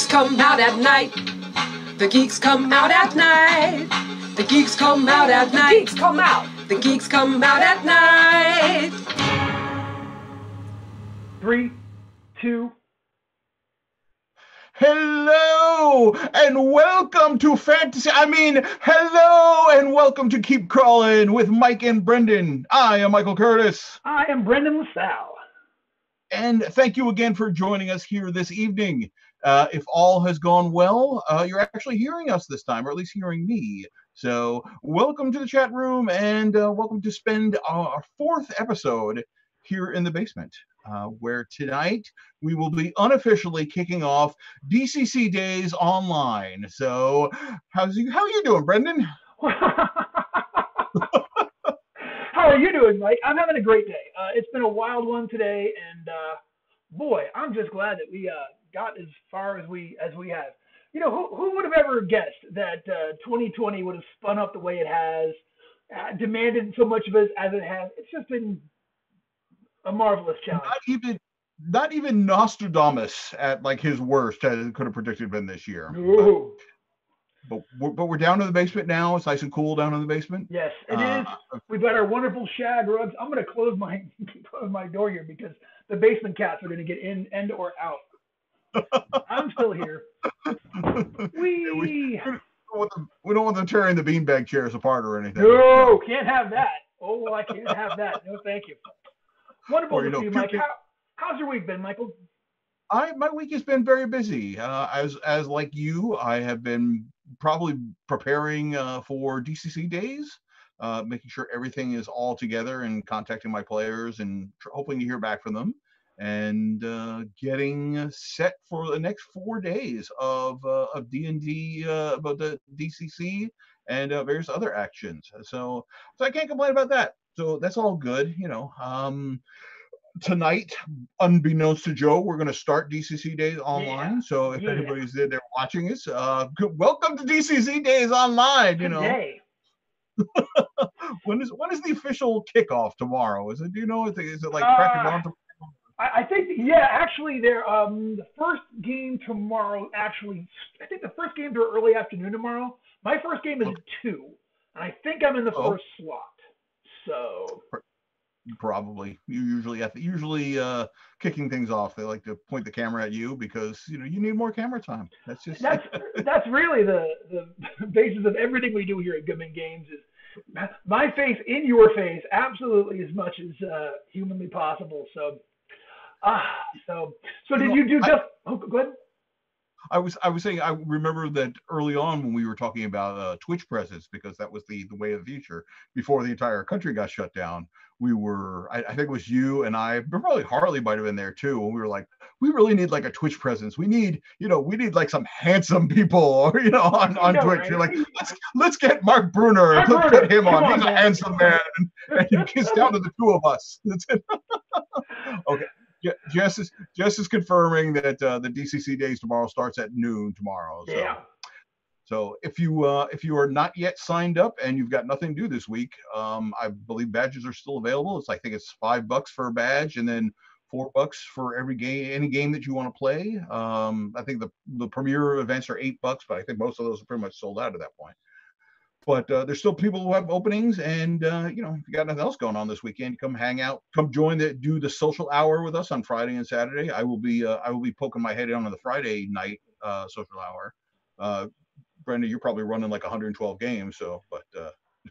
geeks come out at night. The geeks come out at night. The geeks come out at night. The geeks come out. The geeks come out at night. 3, 2. Hello and welcome to hello and welcome to Keep Crawlin with Mike and Brendan. I am Michael Curtis. I am Brendan LaSalle. And thank you again for joining us here this evening. If all has gone well, you're actually hearing us this time, or at least hearing me. So welcome to the chat room and welcome to spend our 4th episode here in the basement. Where tonight we will be unofficially kicking off DCC Days Online. So, how are you doing, Brendan? How are you doing, Mike? I'm having a great day. It's been a wild one today, and boy, I'm just glad that we got as far as we have. You know, who would have ever guessed that 2020 would have spun up the way it has, demanded so much of us as it has? It's just been a marvelous challenge. Not even Nostradamus at like his worst could have predicted been this year. No. But we're down to the basement now. It's nice and cool down in the basement. Yes, it is. We've got our wonderful shag rugs. I'm going to close my door here because the basement cats are going to get in and or out. I'm still here. We don't want them tearing the beanbag chairs apart or anything. No, can't have that. Oh, I can't have that. No, thank you. Wonderful to see you, Mike. How's your week been, Michael? My week has been very busy. As like you, I have been probably preparing for DCC days, making sure everything is all together and contacting my players and hoping to hear back from them, and getting set for the next 4 days of D&D, about the DCC and various other actions. So I can't complain about that. So that's all good, you know. Tonight, unbeknownst to Joe, we're going to start DCC Days Online. Yeah. So if anybody's there watching us, welcome to DCC Days Online. You know, when is the official kickoff tomorrow? Is it? Do you know? Is it like crack of dawn tomorrow? I think actually there. The first game tomorrow. Actually, I think the first games are early afternoon tomorrow. My first game is at 2, and I think I'm in the first slot. So. Probably. You usually kicking things off. They like to point the camera at you because you need more camera time. That's really the basis of everything we do here at Goodman Games is my face in your face, absolutely as much as humanly possible. So did you do just? Go ahead. I was saying, I remember that early on when we were talking about Twitch presence, because that was the way of the future before the entire country got shut down. We were, I think it was you and I, but probably Harley might have been there too. And we were like, we really need like a Twitch presence. We need like some handsome people, on Twitch. Right? You're like, let's get Mark Bruner. Let's get him on. He's a handsome man. And he gets down to the 2 of us. That's it. Okay. Yeah, Jess is confirming that the DCC Days tomorrow starts at noon tomorrow. So, yeah. So if you are not yet signed up and you've got nothing to do this week, I believe badges are still available. I think it's $5 for a badge and then $4 for any game that you want to play. I think the premier events are $8, but I think most of those are pretty much sold out at that point. But there's still people who have openings, and if you got nothing else going on this weekend, come hang out, come do the social hour with us on Friday and Saturday. I will be poking my head in on the Friday night social hour. Brenda, you're probably running like 112 games,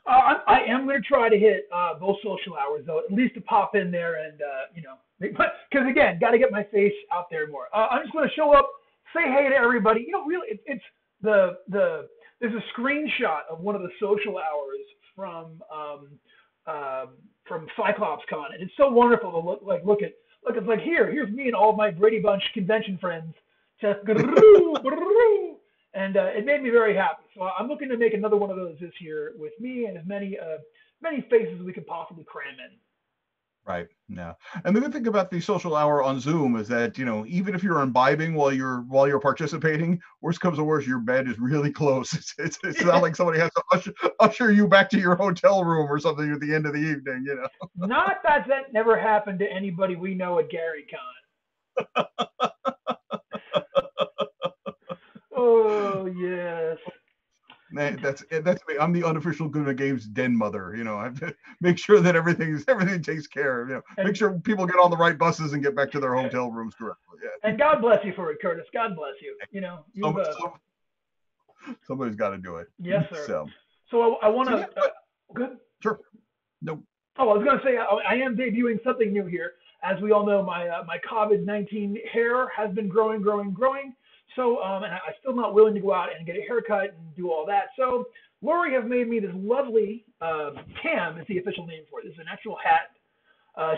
I am going to try to hit both social hours though, at least to pop in there and because again, got to get my face out there more. I'm just going to show up, say hey to everybody. Really, it's there's a screenshot of one of the social hours from Cyclops Con, and it's so wonderful to look at. Look, it's like here's me and all of my Brady Bunch convention friends, just and it made me very happy. So I'm looking to make another one of those this year with me and as many faces as we can possibly cram in. Right. Yeah. And the good thing about the social hour on Zoom is that, even if you're imbibing while you're participating, worst comes to worst, your bed is really close. It's not like somebody has to usher you back to your hotel room or something at the end of the evening, Not that never happened to anybody we know at GaryCon. Oh yes. That's me. I'm the unofficial Good at Games den mother. I have to make sure that everything takes care of. Make sure people get on the right buses and get back to their hotel rooms correctly. Yeah. And God bless you for it, Curtis. God bless you. Somebody's got to do it. Yes, sir. So I want to. Good. Sure. No. Oh, I was going to say I am debuting something new here. As we all know, my COVID-19 hair has been growing. So, and I'm still not willing to go out and get a haircut and do all that. So, Lori has made me this lovely Tam is the official name for it. It's an actual hat.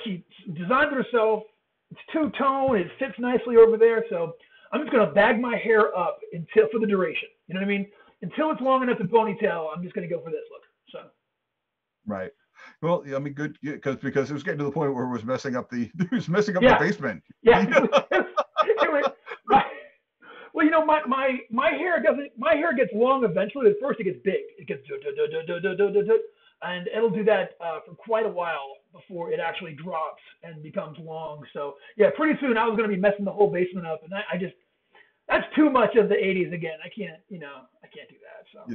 She designed it herself. It's two-tone. It fits nicely over there. So, I'm just going to bag my hair up for the duration. You know what I mean? Until it's long enough to ponytail, I'm just going to go for this look. So. Right. Well, I mean, good because it was getting to the point where it was messing up the basement. Yeah. Well, my hair gets long eventually. At first, it gets big. It gets and it'll do that for quite a while before it actually drops and becomes long. So yeah, pretty soon I was going to be messing the whole basement up, and that's too much of the '80s again. I can't do that. So.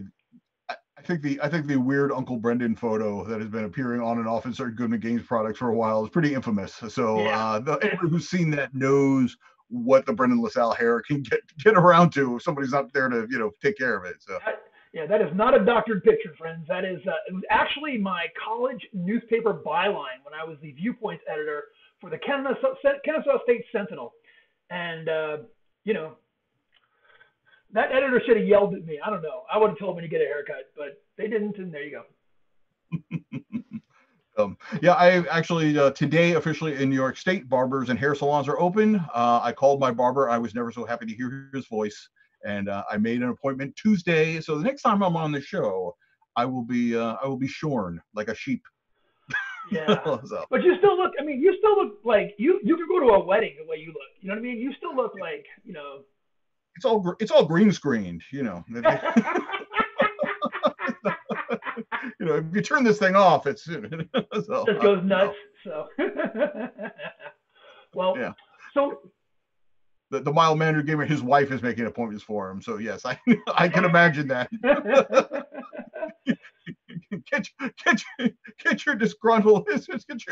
I think the weird Uncle Brendan photo that has been appearing on and off in certain Good Games products for a while is pretty infamous. So anyone who's seen that knows what the Brendan LaSalle hair can get around to if somebody's not there to take care of it. So that is not a doctored picture, friends. That is it was actually my college newspaper byline when I was the Viewpoints editor for the Kennesaw State Sentinel, and that editor should have yelled at me. I don't know. I would have told me to get a haircut, but they didn't, and there you go. I actually today officially in New York State, barbers and hair salons are open. I called my barber. I was never so happy to hear his voice, and I made an appointment Tuesday. So the next time I'm on the show, I will be shorn like a sheep. Yeah, but you still look. I mean, you still look like you could go to a wedding the way you look. You know what I mean? You still look like It's all green screened, if you turn this thing off, it's just goes nuts. So, well, yeah. So the mild mannered gamer, his wife is making appointments for him. So yes, I can imagine that. Get your disgruntled, get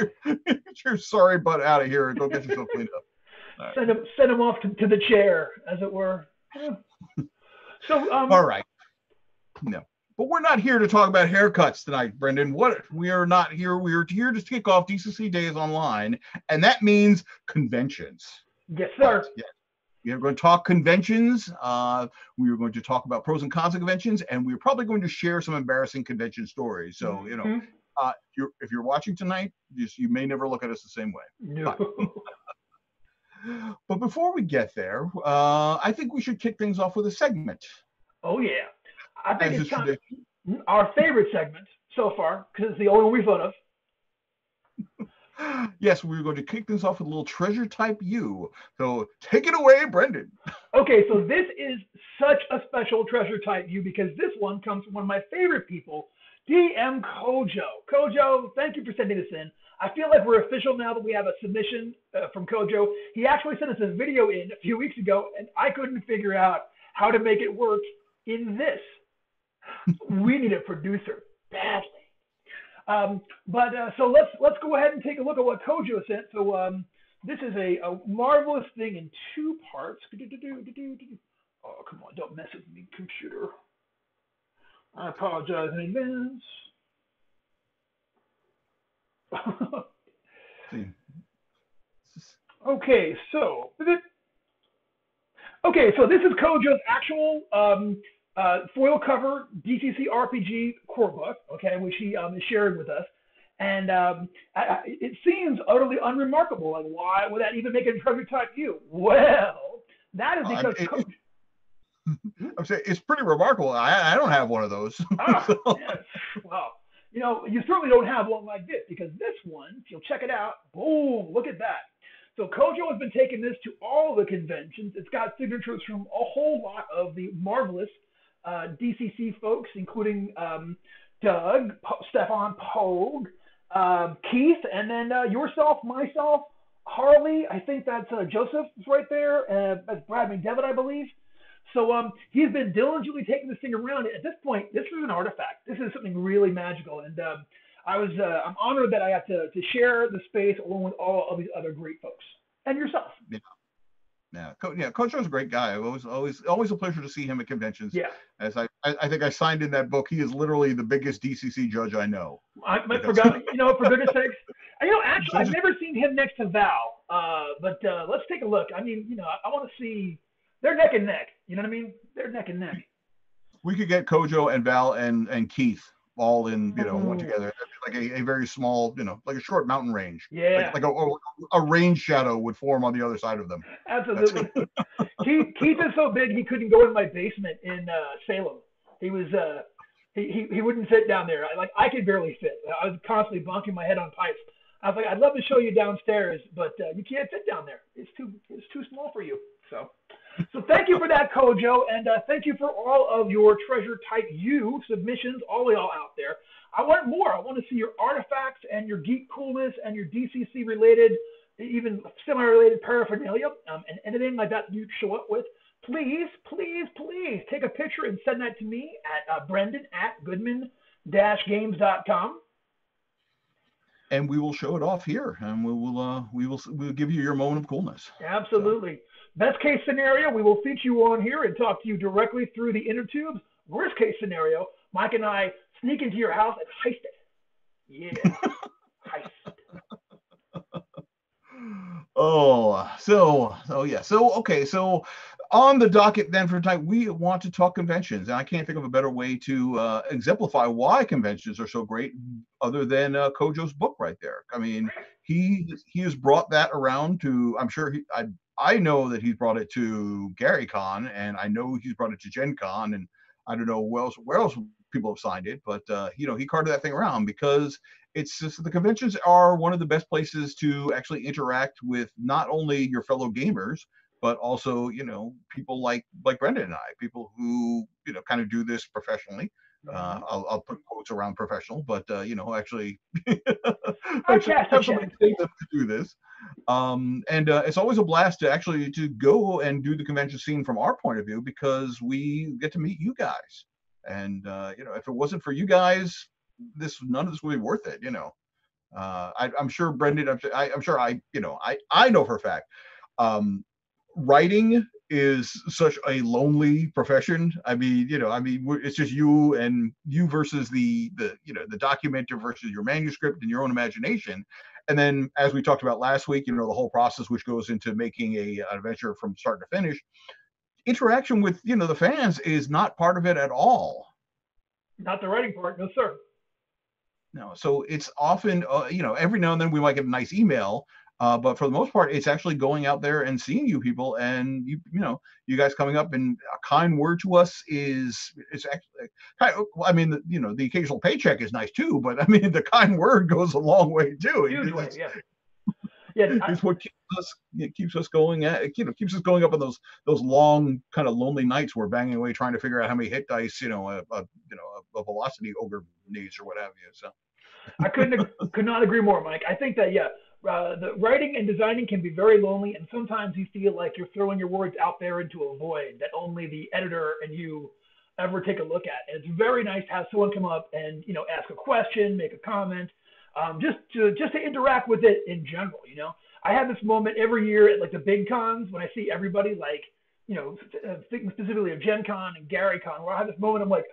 your sorry butt out of here and go get yourself cleaned up. Right. Send him off to the chair, as it were. So, all right. No, but we're not here to talk about haircuts tonight, Brendan. We are not here. We are here to kick off DCC Days Online, and that means conventions. Yes, sir. Yes. We are going to talk conventions. We are going to talk about pros and cons of conventions, and we're probably going to share some embarrassing convention stories. So, if you're watching tonight, you may never look at us the same way. No. But before we get there, I think we should kick things off with a segment. Oh, yeah. I think it's time, our favorite segment so far, because it's the only one we thought of. Yes, we're going to kick things off with a little treasure type U. So take it away, Brendan. Okay, so this is such a special treasure type U because this one comes from one of my favorite people, DM Kojo. Kojo, thank you for sending this in. I feel like we're official now that we have a submission from Kojo. He actually sent us a video in a few weeks ago, and I couldn't figure out how to make it work in this. We need a producer badly. So let's go ahead and take a look at what Kojo sent. So this is a marvelous thing in two parts. Oh, come on, don't mess with me, computer. I apologize in advance. Okay, so this is Kojo's actual foil cover DCC RPG core book, okay, which he is sharing with us, and it seems utterly unremarkable. Like, why would that even make a treasure type U? Well, that is because I'm saying it's pretty remarkable. I don't have one of those. So. Yes. Well, you certainly don't have one like this because this one, if you'll check it out, boom, look at that. So Kojo has been taking this to all the conventions. It's got signatures from a whole lot of the marvelous DCC folks, including Doug, Stefan Pogue, Keith, and then yourself, myself, Harley. I think that's Joseph is right there. That's Brad McDevitt, I believe. So he's been diligently taking this thing around. At this point, this is an artifact. This is something really magical, and I'm honored that I got to share the space along with all of these other great folks and yourself. Yeah. Yeah, Coach Joe's a great guy. Always a pleasure to see him at conventions. Yeah. As I think I signed in that book. He is literally the biggest DCC judge I know. For goodness sakes. Actually, I've never seen him next to Val. But let's take a look. I mean, I want to see. They're neck and neck. You know what I mean? They're neck and neck. We could get Kojo and Val and Keith all in, one together. Like a very small, like a short mountain range. Yeah. Like a range shadow would form on the other side of them. Absolutely. Keith is so big he couldn't go in my basement in Salem. He was he wouldn't fit down there. I could barely fit. I was constantly bonking my head on pipes. I was like, I'd love to show you downstairs, but you can't fit down there. It's too small for you. So thank you for that, Kojo, and thank you for all of your treasure type U submissions, all y'all out there. I want more. I want to see your artifacts and your geek coolness and your DCC related, even semi-related paraphernalia, and anything like that you show up with. Please, please, please take a picture and send that to me at brendan@goodman-games.com. And we will show it off here, and we'll give you your moment of coolness. Absolutely. So. Best case scenario, we will feature you on here and talk to you directly through the inner tubes. Worst case scenario, Mike and I sneak into your house and heist it. Yeah, heist. So on the docket then for tonight, we want to talk conventions, and I can't think of a better way to exemplify why conventions are so great other than Kojo's book right there. I mean, he has brought that around to, I'm sure I know that he's brought it to Gary Con, and I know he's brought it to Gen Con, and I don't know where else people have signed it, but he carted that thing around because it's just the conventions are one of the best places to actually interact with not only your fellow gamers, but also, people like Brendan and I, people who, kind of do this professionally. I'll put quotes around professional, but, actually, have somebody pay them to do this. And it's always a blast to go and do the convention scene from our point of view, because we get to meet you guys. And, if it wasn't for you guys, none of this would be worth it, I'm sure Brendan, I'm sure I know for a fact, writing is such a lonely profession. I mean, it's just you versus the documenter versus your manuscript and your own imagination. And then, as we talked about last week, the whole process which goes into making an adventure from start to finish. Interaction with, the fans is not part of it at all. Not the writing part, no, sir. No, so it's often, every now and then we might get a nice email, but for the most part, it's actually going out there and seeing you people, and you guys coming up, and a kind word to us it's actually I mean, the occasional paycheck is nice too, but I mean, the kind word goes a long way too. Huge way, yeah. It's what keeps us going. Keeps us going up on those long kind of lonely nights we're banging away trying to figure out how many hit dice a velocity ogre needs or what have you. So I could not agree more, Mike. I think that the writing and designing can be very lonely, and sometimes you feel like you're throwing your words out there into a void that only the editor and you ever take a look at. And it's very nice to have someone come up and ask a question, make a comment. Just to interact with it in general, I have this moment every year at the big cons when I see everybody thinking specifically of Gen Con and Gary Con, where I have this moment. I'm like,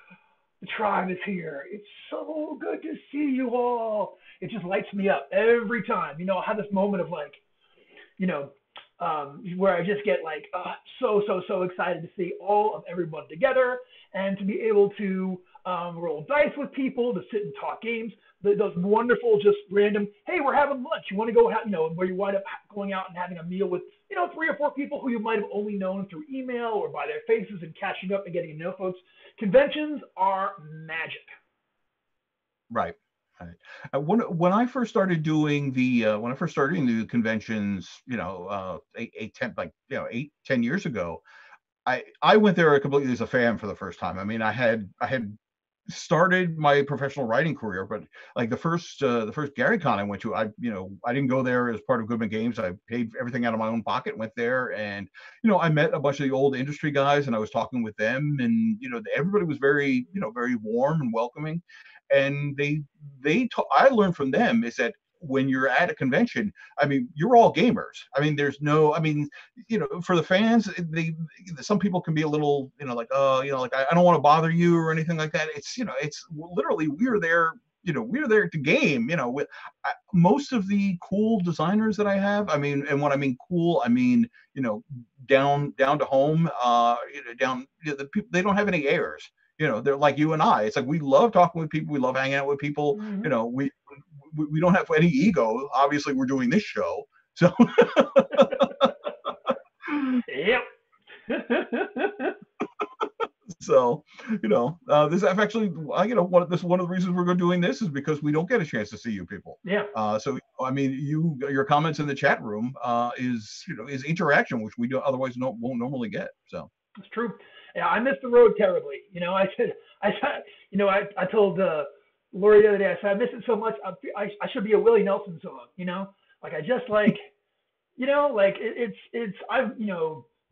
the tribe is here. It's so good to see you all. It just lights me up every time. I have this moment of where I just get so excited to see all of everyone together and to be able to roll dice with people, to sit and talk games. Those wonderful, just random, hey, we're having lunch. You want to go where you wind up going out and having a meal with, 3 or 4 people who you might have only known through email or by their faces, and catching up and getting to know folks. Conventions are magic. Right. When I first started doing the conventions, 8-10 years ago, I went there completely as a fan for the first time. I mean, I had started my professional writing career, but like the first Gary Con I went to, I didn't go there as part of Goodman Games. I paid everything out of my own pocket, went there, and I met a bunch of the old industry guys, and I was talking with them, and everybody was very very warm and welcoming, and I learned from them is that when you're at a convention, I mean, you're all gamers. I mean, there's no, I mean, for the fans, some people can be a little, like, like I don't want to bother you or anything like that. It's, it's literally we're there, we're there to game. With most of the cool designers that I have, I mean, and when I mean cool, I mean, down to home, down, the people, they don't have any airs. They're like you and I. It's like we love talking with people. We love hanging out with people. Mm-hmm. We don't have any ego. Obviously, we're doing this show, so. Yep. So, this actually, one of the reasons we're doing this is because we don't get a chance to see you people. Yeah. So, I mean, your comments in the chat room is interaction, which we otherwise won't normally get. So. It's true. Yeah, I missed the road terribly. I told Lori the other day, I said, I miss it so much. I should be a Willie Nelson song, like I just like, like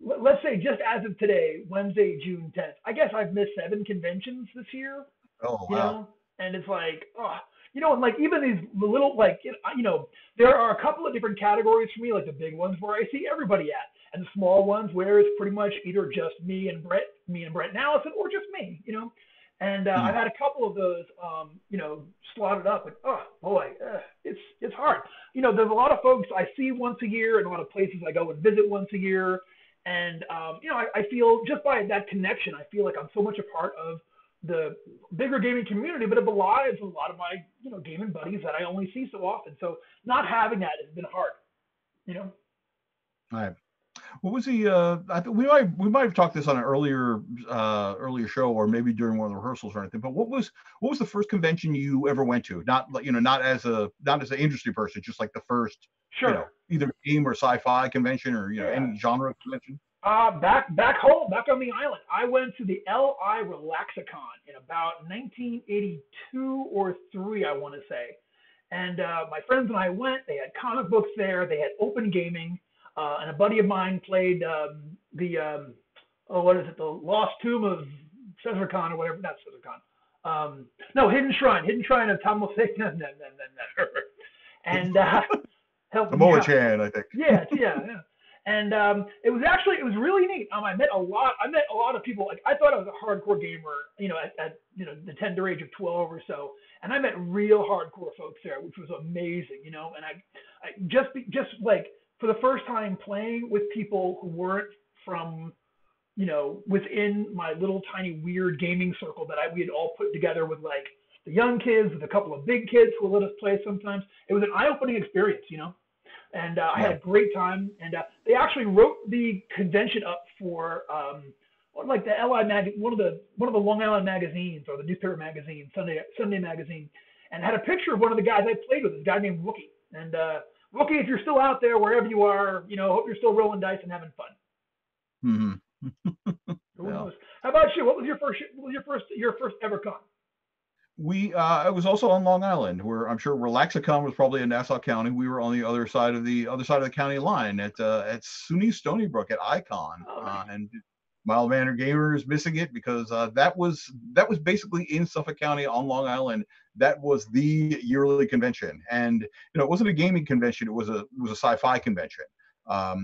let's say just as of today, Wednesday, June 10th, I guess I've missed 7 conventions this year, Oh, wow. And it's like, and like even these little, like, there are a couple of different categories for me, like the big ones where I see everybody at, and the small ones where it's pretty much either just me and Brett and Allison, or just me, And I've had a couple of those, slotted up, and oh boy, it's hard. There's a lot of folks I see once a year, and a lot of places I go and visit once a year, and I feel just by that connection, I feel like I'm so much a part of the bigger gaming community, but of the lives of a lot of my gaming buddies that I only see so often. So not having that has been hard. All right. What was the? I think we might have talked this on an earlier show, or maybe during one of the rehearsals or anything. But what was the first convention you ever went to? Not not as an industry person, just like the first, Sure. Either game or sci-fi convention, or any genre convention. Back home, back on the island, I went to the LI Relaxicon in about 1982 or 3, I want to say. And my friends and I went. They had comic books there. They had open gaming. And a buddy of mine played the Lost Tomb of Caesar Khan or whatever, not Caesar Khan. No, Hidden Shrine of Thomas Hickman. And helped me out. Chan, I think. Yeah. And it was really neat. I met a lot of people. Like, I thought I was a hardcore gamer, at the tender age of 12 or so, and I met real hardcore folks there, which was amazing, And I just like, for the first time, playing with people who weren't from, within my little tiny weird gaming circle that we had all put together with, like, the young kids, with a couple of big kids who would let us play sometimes. It was an eye-opening experience, And I had a great time. And they actually wrote the convention up for like the LI one of the Long Island magazines, or the newspaper magazine, Sunday magazine, and had a picture of one of the guys I played with, this guy named Wookie. And Wookie, if you're still out there, wherever you are, hope you're still rolling dice and having fun. Mm-hmm. Yeah. How about you? What was your first ever con? I was also on Long Island, where I'm sure Relaxicon was probably in Nassau County. We were on the other side of the county line at SUNY Stony Brook at Icon, and Mild Mannered Gamer is missing it because that was basically in Suffolk County on Long Island. That was the yearly convention, and it wasn't a gaming convention. It was a sci-fi convention.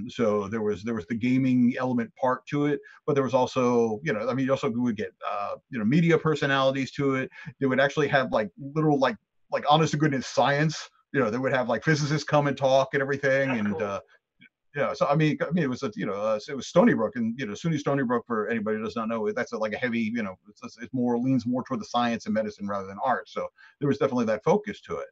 So there was the gaming element part to it, but there was also, you also would get, media personalities to it. They would actually have like literal, like honest to goodness science, they would have like physicists come and talk and everything. That's and, cool. So I mean, it was it was Stony Brook, and SUNY Stony Brook, for anybody who does not know, that's like a heavy, it's leans more toward the science and medicine rather than art. So there was definitely that focus to it.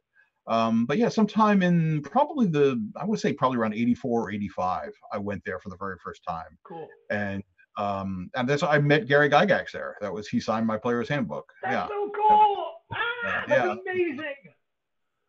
But yeah, sometime in probably around 84 or 85, I went there for the very first time. Cool. And that's I met Gary Gygax there. He signed my player's handbook. That's so cool. That's amazing.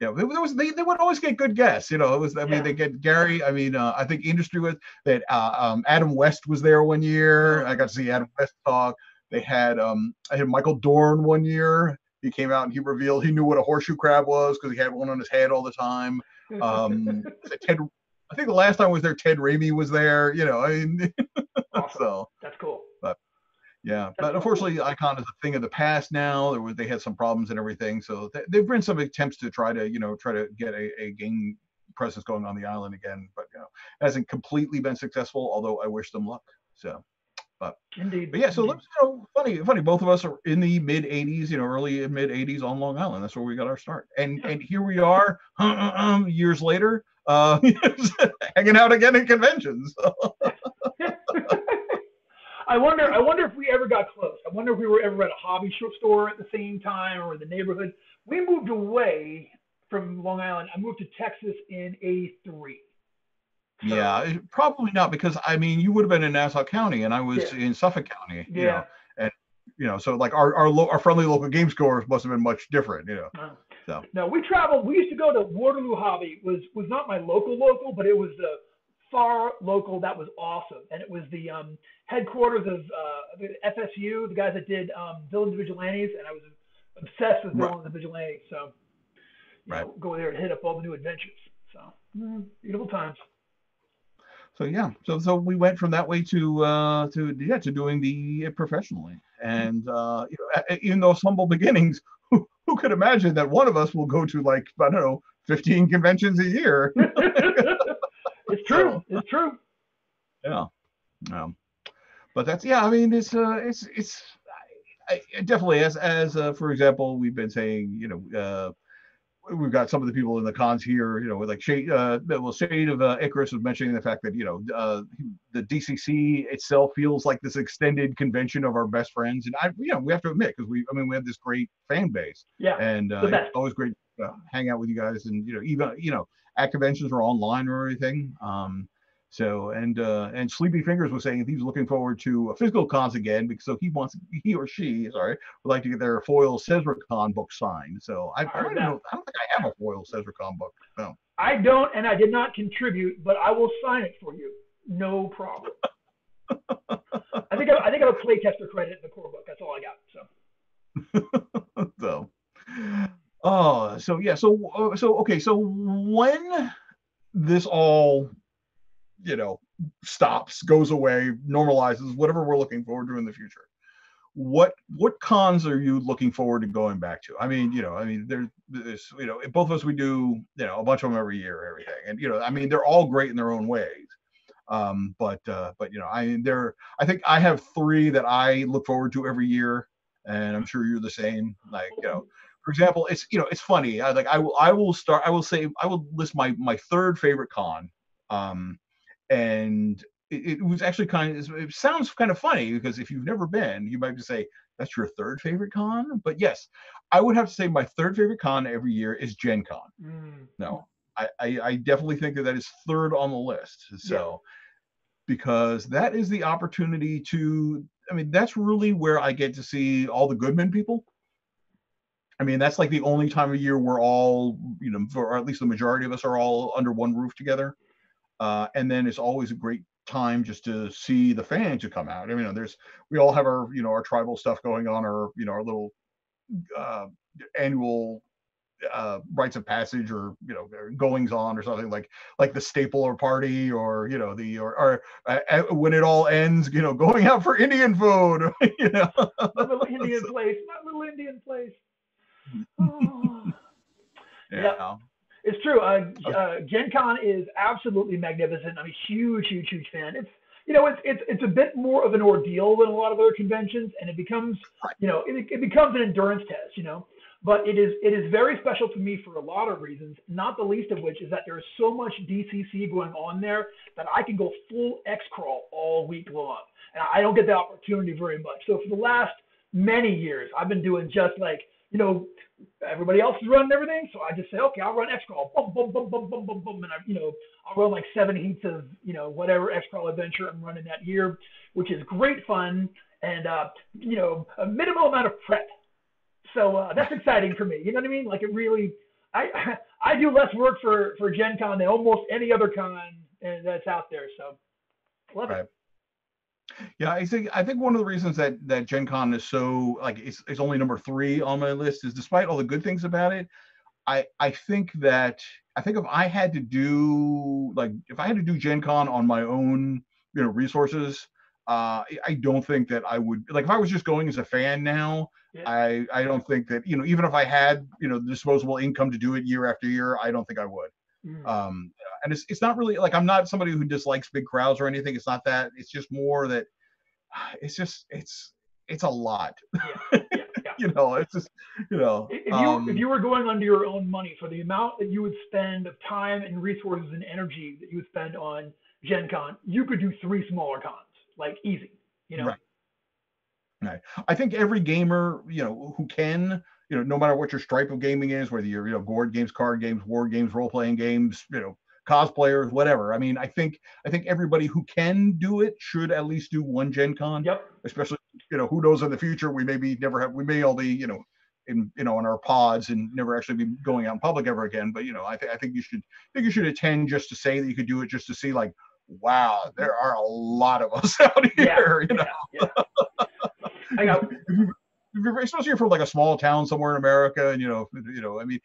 Yeah, they would always get good guests. It was, they get Gary. I mean, I think industry was that Adam West was there one year. I got to see Adam West talk. I had Michael Dorn one year. He came out and he revealed he knew what a horseshoe crab was because he had one on his head all the time. Ted, I think the last time I was there, Ted Raimi was there. I mean, Awesome. So that's cool. But yeah, That's but cool. unfortunately, Icon is a thing of the past now. They had some problems and everything, so they've been some attempts to try to get a game presence going on the island again, but it hasn't completely been successful. Although I wish them luck. So. Indeed. But yeah, so funny. Both of us are in the mid '80s, early mid '80s on Long Island. That's where we got our start, and here we are, years later, hanging out again at conventions. I wonder if we ever got close. I wonder if we were ever at a hobby store at the same time or in the neighborhood. We moved away from Long Island. I moved to Texas in '83. So, yeah, probably not, because I mean you would have been in Nassau County and I was in Suffolk County. And so like our friendly local game stores must have been much different. So no, we traveled. We used to go to Waterloo Hobby. Was not my local, but it was the far local that was awesome, and it was the headquarters of the FSU, the guys that did Villains and Vigilantes, and I was obsessed with Villains and Vigilantes. So go there and hit up all the new adventures. So beautiful times. So yeah, so we went from that way to doing the professionally, and even those humble beginnings, who could imagine that one of us will go to, like, I don't know, 15 conventions a year? It's true. It's true. Yeah. But that's, I mean, it's definitely, as for example, we've been saying, we've got some of the people in the cons here, with like Shade of Icarus was mentioning the fact that, the DCC itself feels like this extended convention of our best friends. And we have to admit, because we have this great fan base. Yeah. And it's always great to hang out with you guys, and, even, at conventions or online or everything. And Sleepy Fingers was saying he's looking forward to physical cons again, because he or she would like to get their foil Cesricon book signed. So I don't think I have a foil Cesricon book. No, I don't, and I did not contribute, but I will sign it for you. No problem. I think I have a playtester credit in the core book. That's all I got. So when this all stops, goes away, normalizes, whatever we're looking forward to in the future, what cons are you looking forward to going back to? I mean, there's both of us, we do a bunch of them every year, everything, and they're all great in their own ways. But I think I have 3 that I look forward to every year, and I'm sure you're the same. Like, for example, it's funny. I will list my third favorite con. And it was actually it sounds kind of funny, because if you've never been, you might just say that's your third favorite con. But yes, I would have to say my third favorite con every year is Gen Con. No, I definitely think that is third on the list. So, because that is the opportunity that's really where I get to see all the Goodman people. I mean, that's like the only time of year we're all, or at least the majority of us are all under one roof together. And then it's always a great time just to see the fans who come out. I mean, we all have our, our tribal stuff going on, or, our little annual rites of passage, or, goings on, or something like the Stapler party, or, when it all ends, going out for Indian food, My little Indian place. Oh. Yeah. It's true. Gen Con is absolutely magnificent. I'm a huge fan. It's it's a bit more of an ordeal than a lot of other conventions, and it becomes it becomes an endurance test. But it is very special to me for a lot of reasons. Not the least of which is that there's so much DCC going on there that I can go full X crawl all week long, and I don't get the opportunity very much. So for the last many years, I've been doing just like everybody else is running everything, so I just say, okay, I'll run X crawl, boom, boom, boom, boom, boom, boom, boom, and I'll run like 7 heats of whatever X crawl adventure I'm running that year, which is great fun, and a minimal amount of prep. So that's exciting for me. You know what I mean? Like, it really, I do less work for Gen Con than almost any other con that's out there. So love it. Yeah, I think one of the reasons that Gen Con is so like it's only number 3 on my list is despite all the good things about it, I think that I think if I had to do Gen Con on my own, resources, I don't think that I would like if I was just going as a fan now. Yeah. I don't think that even if I had the disposable income to do it year after year, I don't think I would. Mm. And it's not really like I'm not somebody who dislikes big crowds or anything. It's not that. It's just more that it's a lot. Yeah. Yeah. Yeah. It's just you know. If you were going under your own money for the amount that you would spend of time and resources and energy that you would spend on Gen Con, you could do 3 smaller cons, like easy, Right. Right. I think every gamer, who can, no matter what your stripe of gaming is, whether you're, board games, card games, war games, role playing games, cosplayers, whatever. I mean, I think everybody who can do it should at least do one Gen Con. Yep. Especially, who knows in the future we may all be, in our pods and never actually be going out in public ever again. But I think you should attend just to say that you could do it, just to see like, wow, there are a lot of us out here. Yeah. I got. Especially if you're from like a small town somewhere in America, and I mean,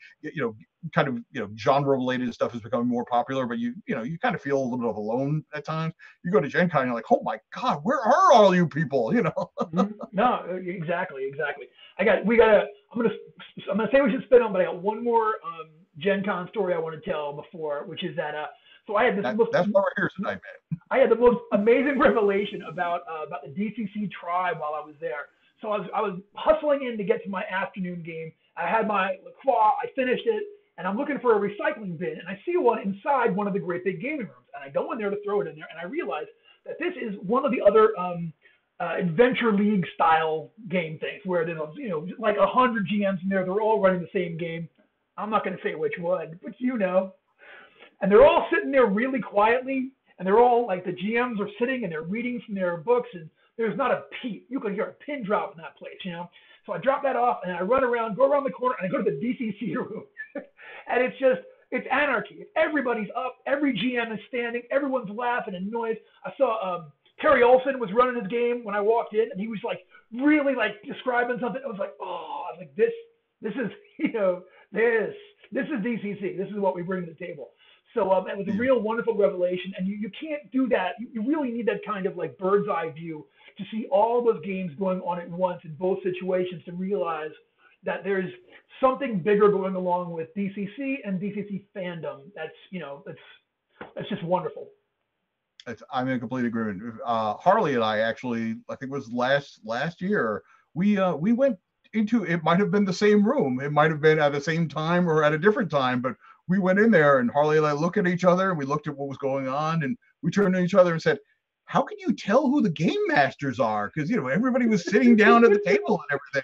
kind of genre related stuff is becoming more popular, but you kind of feel a little bit of alone at times. You go to Gen Con, and you're like, oh my God, where are all you people? No, exactly. I'm gonna say we should spin on, but I got one more Gen Con story I want to tell before, which is that so I had this. That's why we're here tonight, man. I had the most amazing revelation about the DCC tribe while I was there. So I was hustling in to get to my afternoon game. I had my LaCroix, I finished it, and I'm looking for a recycling bin, and I see one inside one of the great big gaming rooms, and I go in there to throw it in there, and I realize that this is one of the other Adventure League style game things where there's like 100 GMs in there. They're all running the same game. I'm not going to say which one, but and they're all sitting there really quietly, and they're all like the GMs are sitting and they're reading from their books, and there's not a peep. You can hear a pin drop in that place, So I drop that off and I run around, go around the corner, and I go to the DCC room. And it's anarchy. Everybody's up. Every GM is standing. Everyone's laughing and noise. I saw Terry Olson was running his game when I walked in, and he was like really like describing something. I was like, this is this is DCC. This is what we bring to the table. So it was a real wonderful revelation, and you can't do that. You really need that kind of like bird's eye view to see all those games going on at once in both situations to realize that there's something bigger going along with DCC and DCC fandom. That's just wonderful. I'm in complete agreement. Harley and I actually, I think it was last year, we went into, it might have been the same room. It might have been at the same time or at a different time, but we went in there and Harley and I looked at each other and we looked at what was going on and we turned to each other and said, how can you tell who the game masters are? Because, everybody was sitting down at the table and everything.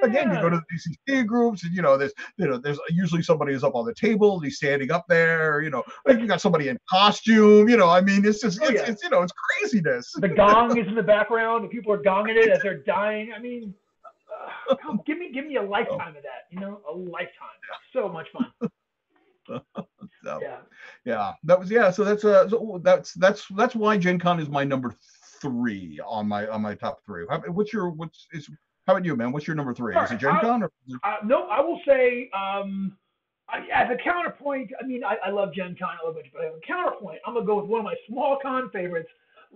And again, you go to the DCC groups and, there's usually somebody who's up on the table and he's standing up there, like you got somebody in costume, I mean, it's just, it's craziness. The gong is in the background and people are gonging it as they're dying. I mean, give me a lifetime of that, a lifetime. So much fun. So that's why Gen Con is my number 3 on my top 3. How about you, man? What's your number 3? Is it Gen Con? Or no, I will say as a counterpoint. I mean, I love Gen Con, I love it, but as a counterpoint, I'm gonna go with one of my small con favorites.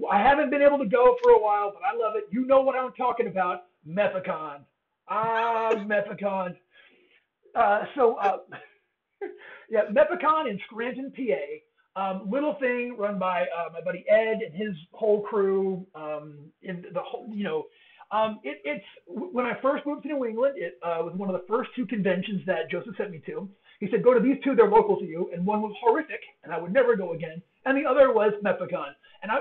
I haven't been able to go for a while, but I love it. You know what I'm talking about? Methacon. Methacon. Yeah, Methacon in Scranton, PA. Little thing run by my buddy Ed and his whole crew. In the whole, it's when I first moved to New England, it was one of the first 2 conventions that Joseph sent me to. He said, go to these 2, they're local to you, and one was horrific, and I would never go again, and the other was Methacon. And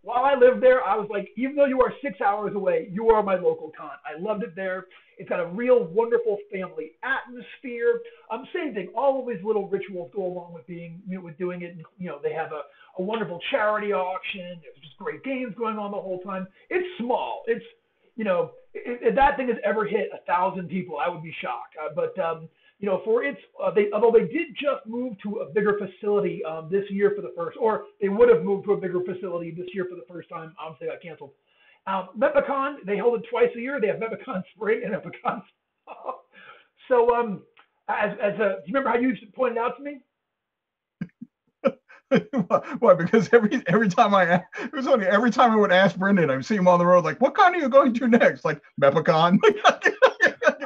while I lived there, I was like, even though you are 6 hours away, you are my local con. I loved it there. It's got a real wonderful family atmosphere. Same thing. All of these little rituals go along with with doing it. They have a wonderful charity auction. There's just great games going on the whole time. It's small. If that thing has ever hit 1,000 people, I would be shocked. But for its, although they did just move to a bigger facility this year for the first, or they would have moved to a bigger facility this year for the first time. Obviously, got canceled. MepaCon, they hold it twice a year. They have MepaCon Spring and MepaCon Fall. So, do you remember how you pointed out to me? Why? Because every time it was only every time I would ask Brendan, I would see him on the road, like, what con are you going to next? Like, MepaCon.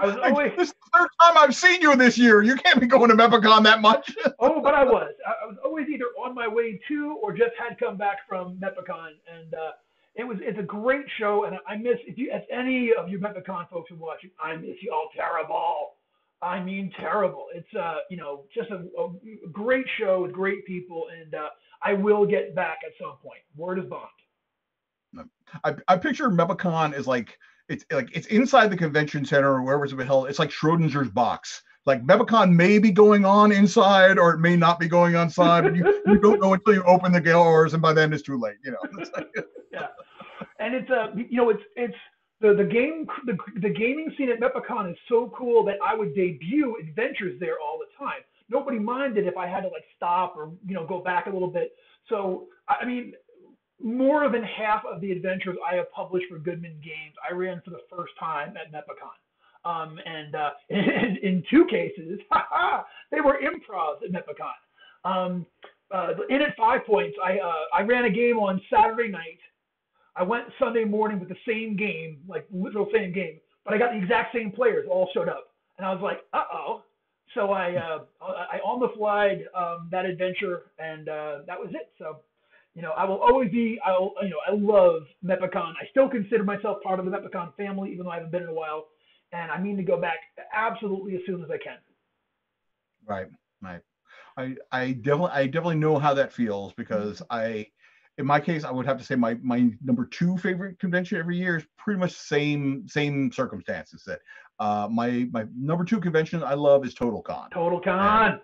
I was always, this is the third time I've seen you this year. You can't be going to MepaCon that much. Oh, but I was always either on my way to or just had come back from MepaCon, and it's a great show, and I miss, if any of you MepaCon folks are watching, I miss y'all terrible. I mean terrible. It's just a great show with great people, and I will get back at some point. Word is bond. I picture MepaCon as like it's inside the convention center or wherever it's been held. It's like Schrodinger's box. Like MepaCon may be going on inside or it may not be going on inside, but you don't know until you open the doors, and by then it's too late. It's like, yeah, and it's it's the gaming scene at MepaCon is so cool that I would debut adventures there all the time. Nobody minded if I had to like stop or go back a little bit. So I mean, more than half of the adventures I have published for Goodman Games, I ran for the first time at MepaCon. And in two cases, they were improvs at MepaCon. In at 5 Points, I ran a game on Saturday night. I went Sunday morning with the same game, like literal same game, but I got the exact same players all showed up, and I was like, uh-oh. So I on the fly that adventure, and that was it. So, I will always be, I love MepaCon. I still consider myself part of the MepaCon family, even though I haven't been in a while, and I mean to go back absolutely as soon as I can. Right. I definitely know how that feels, because in my case, I would have to say my number 2 favorite convention every year is pretty much same circumstances. That my number 2 convention I love is TotalCon. TotalCon.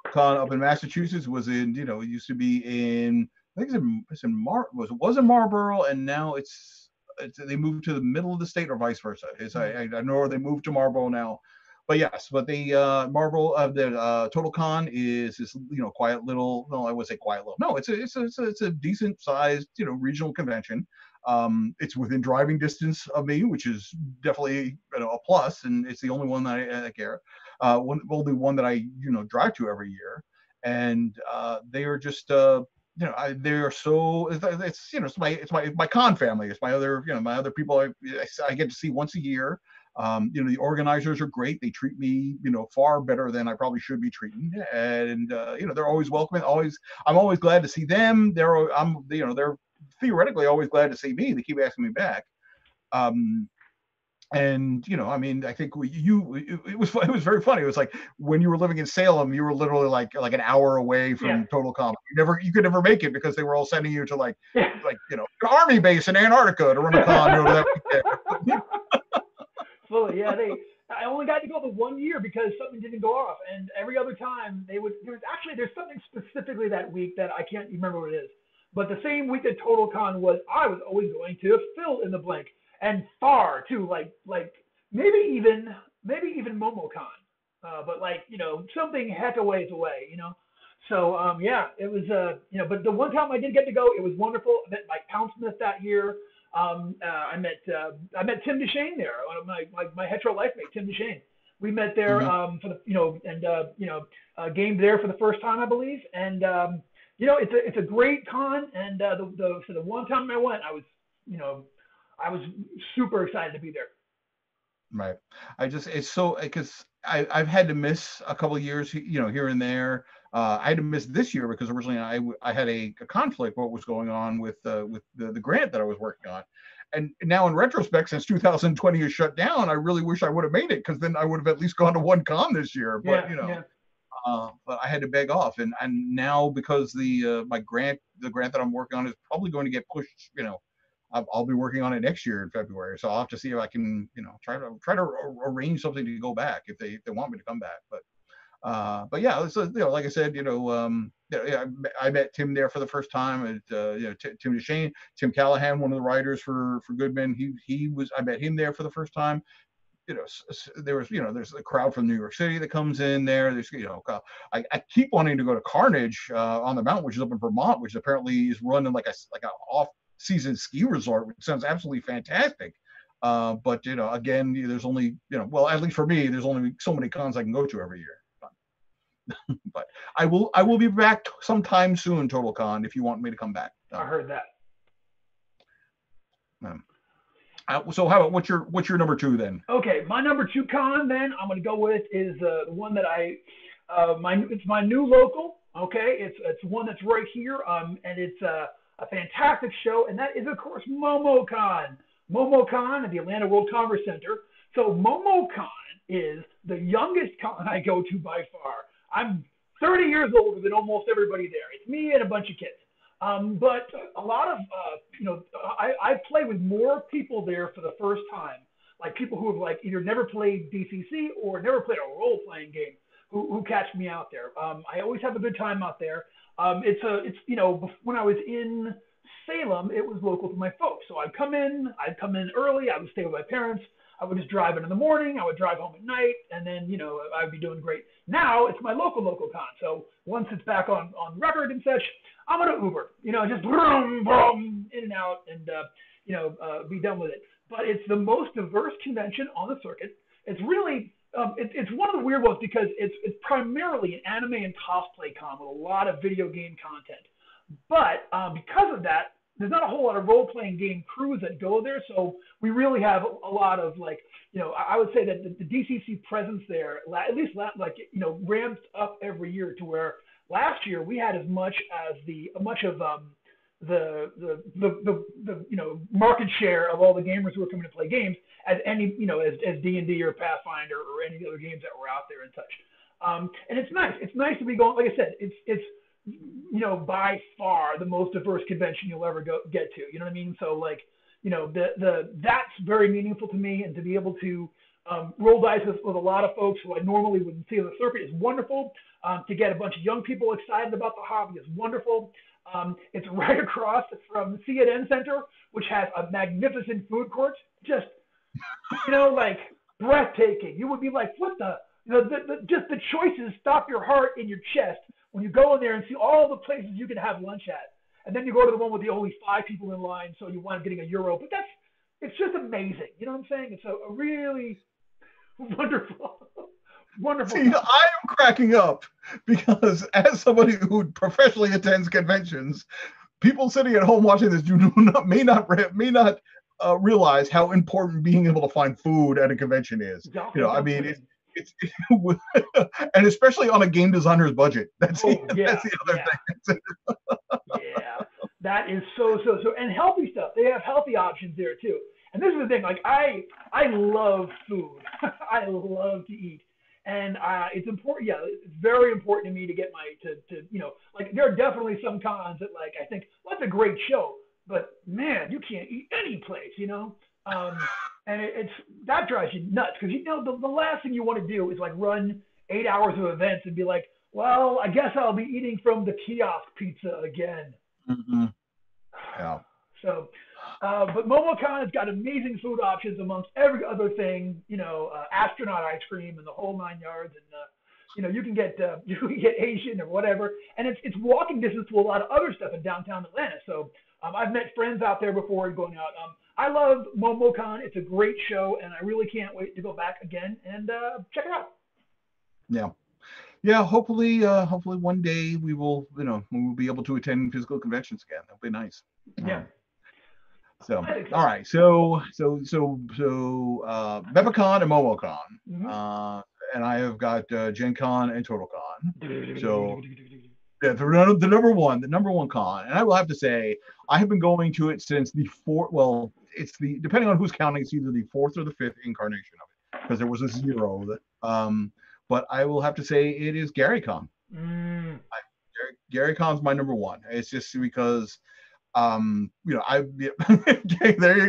Con up in Massachusetts was in, it used to be in, I think it's in Marlboro, and now it's they moved to the middle of the state or vice versa. I know they moved to Marlboro now. But yes, but the TotalCon is this quiet little, no, I would say quiet little, no, it's a decent sized regional convention. It's within driving distance of me, which is definitely a plus, and it's the only one that I care. Only one that I drive to every year, and they are just they are so, it's my con family. It's my other people I get to see once a year. The organizers are great. They treat me, far better than I probably should be treated. And, they're always welcoming. I'm always glad to see them. They're theoretically always glad to see me. They keep asking me back. And I think it was very funny. It was like when you were living in Salem, you were literally like an hour away from TotalCon. You could never make it because they were all sending you to an army base in Antarctica to run a con that weekend. Fully, yeah. I only got to go the 1 year because something didn't go off, and every other time there's something specifically that week that I can't remember what it is. But the same week that TotalCon was, I was always going to fill in the blank, and far too, like maybe even MomoCon, but something heck a ways away, So it was but the one time I did get to go, it was wonderful. I met Mike Poundsmith that year. I met Tim DeShane there, one of my hetero life mate, Tim DeShane. We met there for the gamed there for the first time, I believe. And it's a great con. And the one time I went, I was super excited to be there. Right. It's so, because I've had to miss a couple of years, here and there. I had to miss this year because originally I had a conflict what was going on with the grant that I was working on. And now in retrospect, since 2020 is shut down, I really wish I would have made it, because then I would have at least gone to one con this year. But but I had to beg off, and now because the grant that I'm working on is probably going to get pushed. I'll be working on it next year in February, so I'll have to see if I can try to arrange something to go back if they want me to come back. But yeah, so, like I said, I met Tim there for the first time. And, Tim DeShane, Tim Callahan, one of the writers for Goodman. I met him there for the first time. there's a crowd from New York City that comes in there. There's, I keep wanting to go to Carnage on the mountain, which is up in Vermont, which apparently is run in like a off-season ski resort, which sounds absolutely fantastic. But again, there's only, well, at least for me, there's only so many cons I can go to every year. But I will be back sometime soon, Total Con, if you want me to come back. I heard that. So how about what's your number 2 then? Okay, my number 2 con then I'm going to go with is the one that it's my new local. Okay, it's one that's right here, and it's a fantastic show, and that is of course MomoCon. MomoCon at the Atlanta World Congress Center. So MomoCon is the youngest con I go to by far. I'm 30 years older than almost everybody there. It's me and a bunch of kids. But a lot of, I play with more people there for the first time, like people who have like either never played DCC or never played a role-playing game who catch me out there. I always have a good time out there. When I was in Salem, it was local to my folks. So I'd come in early, I would stay with my parents. I would just drive in the morning, I would drive home at night, and then, I'd be doing great. Now it's my local con. So once it's back on record and such, I'm going to Uber, just boom, boom, in and out and, be done with it. But it's the most diverse convention on the circuit. It's really, it's one of the weird ones because it's primarily an anime and cosplay con with a lot of video game content. But because of that, there's not a whole lot of role-playing game crews that go there, so we really have a lot of I would say that the DCC presence there, at least ramped up every year to where last year we had as much of the market share of all the gamers who were coming to play games as any as D&D or Pathfinder or any other games that were out there and such. And it's nice. It's nice to be going. Like I said, it's by far the most diverse convention you'll ever get to. You know what I mean? So that's very meaningful to me, and to be able to roll dice with a lot of folks who I normally wouldn't see on the circuit is wonderful. To get a bunch of young people excited about the hobby is wonderful. It's right across from the CNN Center, which has a magnificent food court, just breathtaking. You would be like, what just the choices stop your heart in your chest when you go in there and see all the places you can have lunch at. And then you go to the one with the only 5 people in line, so you wind up getting a euro. But it's just amazing. You know what I'm saying? It's a really wonderful. See, I am cracking up because as somebody who professionally attends conventions, people sitting at home watching this may not realize how important being able to find food at a convention is. It's and especially on a game designer's budget. That's the other thing. Yeah, that is so, and healthy stuff. They have healthy options there too. And this is the thing. Like I love food. I love to eat, and it's important. Yeah, it's very important to me to get there are definitely some cons that I think, well, that's a great show, but man, you can't eat any place. And that drives you nuts because the last thing you want to do is run 8 hours of events and be like, well, I guess I'll be eating from the kiosk pizza again. Mm-hmm. Yeah. So, but MomoCon has got amazing food options amongst every other thing, astronaut ice cream and the whole 9 yards, and you can get Asian or whatever, and it's walking distance to a lot of other stuff in downtown Atlanta. So I've met friends out there before going out. I love MomoCon. It's a great show, and I really can't wait to go back again and check it out. Yeah. Hopefully one day we will be able to attend physical conventions again. That'll be nice. Yeah. So all right. So MepaCon and MomoCon. Mm-hmm. And I have got Gen Con and Total Con. So yeah, the number one con, and I will have to say I have been going to it since the fourth. Well, it's depending on who's counting, it's either the 4th or the 5th incarnation of it because there was a 0 that. But I will have to say it is GaryCon. GaryCon's my number 1. It's just because there you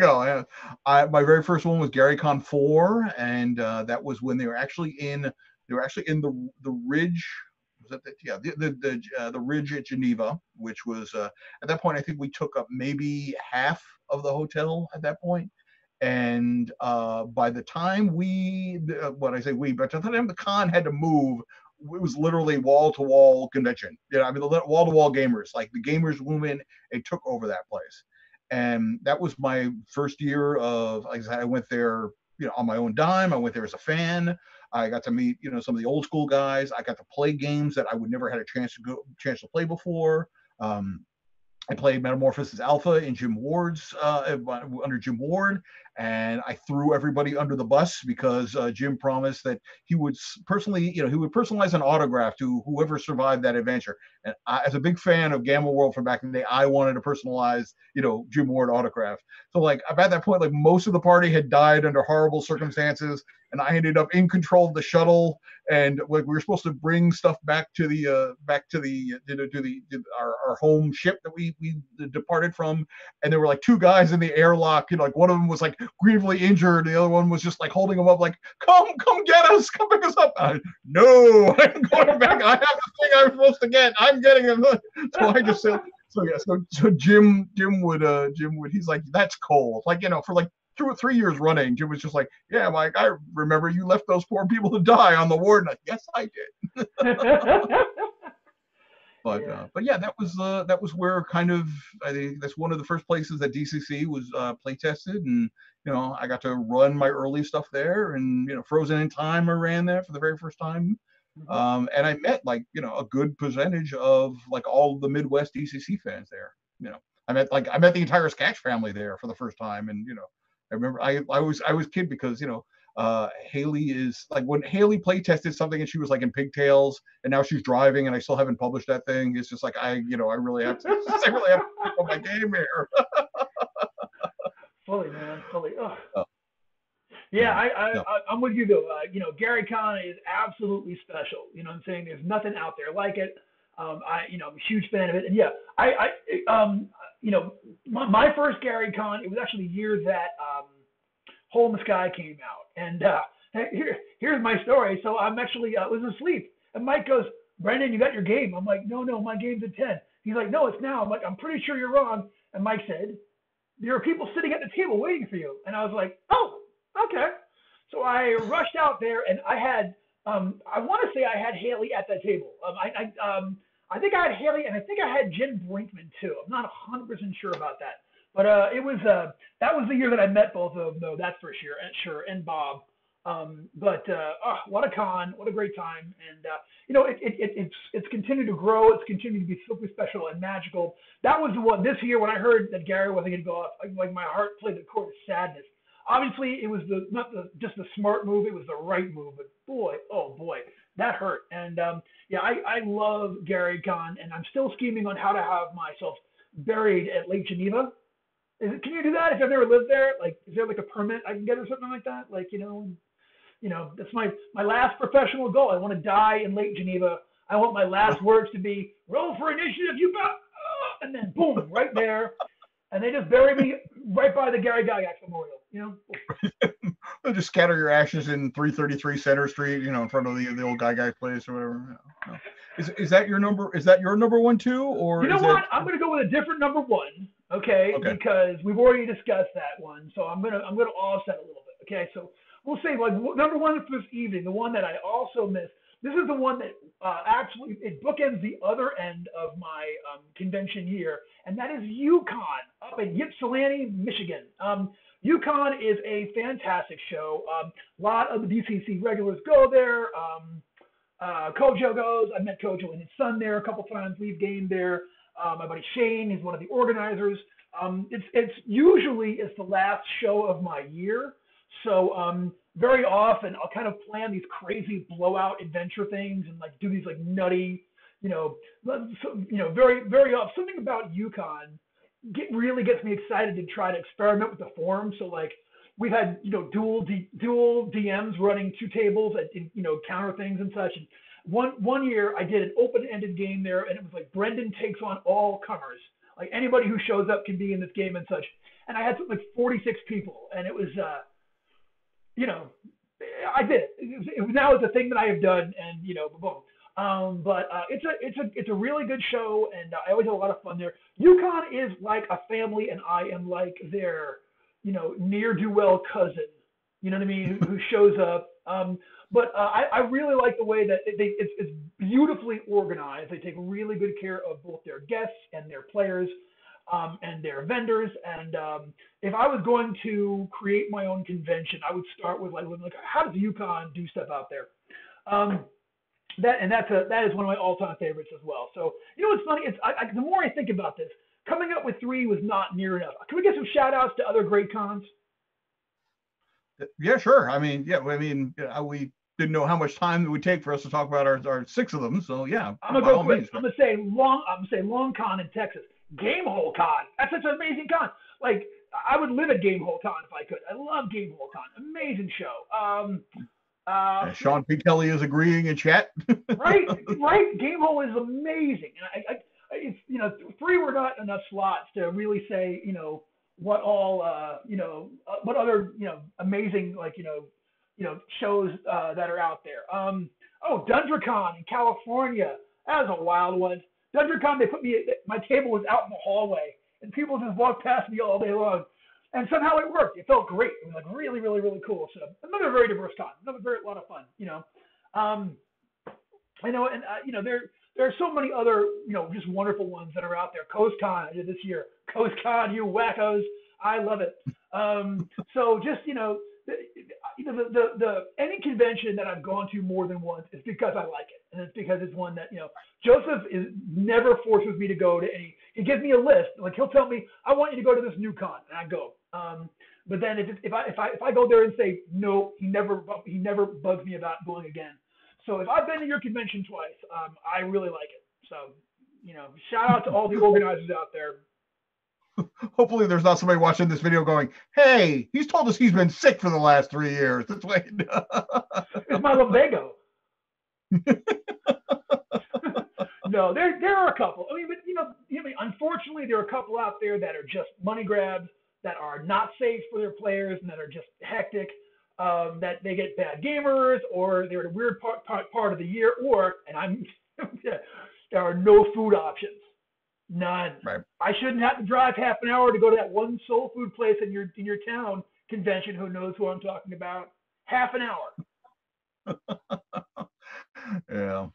go. My very first one was GaryCon 4, and that was when they were actually in the Ridge. Was that the Ridge at Geneva, which was at that point I think we took up maybe half of the hotel at that point, And by the time by the time the con had to move, it was literally wall-to-wall convention. I mean, the wall-to-wall gamers, like the gamers movement, it took over that place. And that was my first year of, like I said, I went there, on my own dime. I went there as a fan. I got to meet, some of the old school guys. I got to play games that I would never had a chance to play before. I played Metamorphosis Alpha in Jim Ward's under Jim Ward, and I threw everybody under the bus because Jim promised that he would personally, he would personalize an autograph to whoever survived that adventure. And as a big fan of Gamma World from back in the day, I wanted a personalized, Jim Ward autograph. So like at that point, like most of the party had died under horrible circumstances, and I ended up in control of the shuttle, and like we were supposed to bring stuff back to our home ship that we departed from, and there were like two guys in the airlock, like one of them was like grievously injured, the other one was just like holding him up like, come get us, come pick us up. No, I'm going back. I have the thing I'm supposed to get. I'm getting him. So I just said, so Jim would, he's like, that's cold. Like, for like 2 or 3 years running, Jim was just like, yeah, Mike, I remember you left those poor people to die on the ward. Like, yes, I did. But yeah, that was where kind of, I think that's one of the first places that DCC was play tested, and I got to run my early stuff there, and Frozen in Time I ran there for the very first time, and I met like a good percentage of like all the Midwest DCC fans there. I met the entire Sketch family there for the first time, and I remember I was kid because Haley is like, when Haley play tested something and she was like in pigtails, and now she's driving and I still haven't published that thing. It's just like I really have to pick up my game here. Fully, man, fully. Yeah, I'm with you though. Gary Con is absolutely special. You know what I'm saying? There's nothing out there like it. I'm a huge fan of it, and yeah, my first Gary Con, it was actually the year that Hole in the Sky came out, and here's my story. So I'm actually was asleep, and Mike goes, "Brendan, you got your game?" I'm like, "No, my game's at 10." He's like, "No, it's now." I'm like, "I'm pretty sure you're wrong." And Mike said, "There are people sitting at the table waiting for you." And I was like, "Oh, okay." So I rushed out there, and I had I want to say I had Haley at that table. I think I had Haley, and I think I had Jen Brinkman too. I'm not 100% sure about that, but it was that was the year that I met both of them, though. That's for sure, and Bob. What a con, what a great time, and it's continued to grow. It's continued to be super special and magical. That was the one this year when I heard that Gary wasn't going to go off. Like my heart played the chord of sadness. Obviously, it was not just the smart move; it was the right move. But boy, oh boy, that hurt. And I love Gary Con, and I'm still scheming on how to have myself buried at Lake Geneva. Can you do that if I've never lived there? Like, is there like a permit I can get or something like that? Like, that's my last professional goal. I want to die in Lake Geneva. I want my last words to be, "Roll for initiative, you got," and then boom, right there. And they just bury me right by the Gary Gygax Memorial, They'll just scatter your ashes in 333 Center Street, in front of the old Gygax place or whatever. No. Is that your number? Is that your number one too, or you know what? I'm going to go with a different number one, okay? Because we've already discussed that one, so I'm gonna offset a little bit, okay? So we'll say like number one for this evening, the one that I also missed. This is the one that actually it bookends the other end of my convention year, and that is UConn up in Ypsilanti, Michigan. UConn is a fantastic show. A lot of the DCC regulars go there. Kojo goes. I met Kojo and his son there a couple times. We've gamed there. My buddy Shane is one of the organizers. It's usually the last show of my year, so very often I'll kind of plan these crazy blowout adventure things and like do these like nutty, very very off. Something about UConn really gets me excited to try to experiment with the form. So like we've had dual DMs running 2 tables at counter things and such. And one year I did an open-ended game there, and it was like Brendan takes on all comers. Like anybody who shows up can be in this game and such. And I had something like 46 people, and it was I did it. Now it's a thing that I have done, and boom. It's a really good show, and I always have a lot of fun there. UConn is like a family, and I am like their ne'er-do-well cousin, you know what I mean, who shows up. But I really like the way that it's beautifully organized. They take really good care of both their guests and their players, and their vendors. And if I was going to create my own convention, I would start with like how does UConn do stuff out there? That is one of my all-time favorites as well. So what's funny? It's the more I think about this, coming up with 3 was not near enough. Can we get some shout-outs to other great cons? Yeah, sure. I mean, we didn't know how much time it would take for us to talk about our 6 of them. So yeah, I'm gonna go quick. I'm gonna say Long Con in Texas, Gamehole Con. That's such an amazing con. Like I would live at Gamehole Con if I could. I love Gamehole Con. Amazing show. Sean P. Kelly is agreeing in chat. right. Gamehole is amazing, and it's 3 were not enough slots to really say what all what other amazing shows that are out there. DundraCon in California. That was a wild one. DundraCon, my table was out in the hallway, and people just walked past me all day long. And somehow it worked. It felt great. It was like really, really, really cool. So another very diverse con. Another lot of fun. There are so many other just wonderful ones that are out there. Coast Con I did this year. Coast Con, you wackos, I love it. So just the any convention that I've gone to more than once is because I like it, and it's because it's one that Joseph is never forces me to go to any. He gives me a list, like he'll tell me I want you to go to this new con, and I go. But then if I go there and say no, he never bugs me about going again. So if I've been to your convention twice, I really like it. So shout out to all the organizers out there. Hopefully there's not somebody watching this video going, hey, he's told us he's been sick for the last 3 years. That's why. It's my lumbago. No, there are a couple. I mean, but unfortunately, there are a couple out there that are just money grabs, that are not safe for their players, and that are just hectic. That they get bad gamers, or they're at a weird part of the year, there are no food options. None. Right. I shouldn't have to drive half an hour to go to that one soul food place in your town convention. Who knows who I'm talking about? Half an hour. Yeah.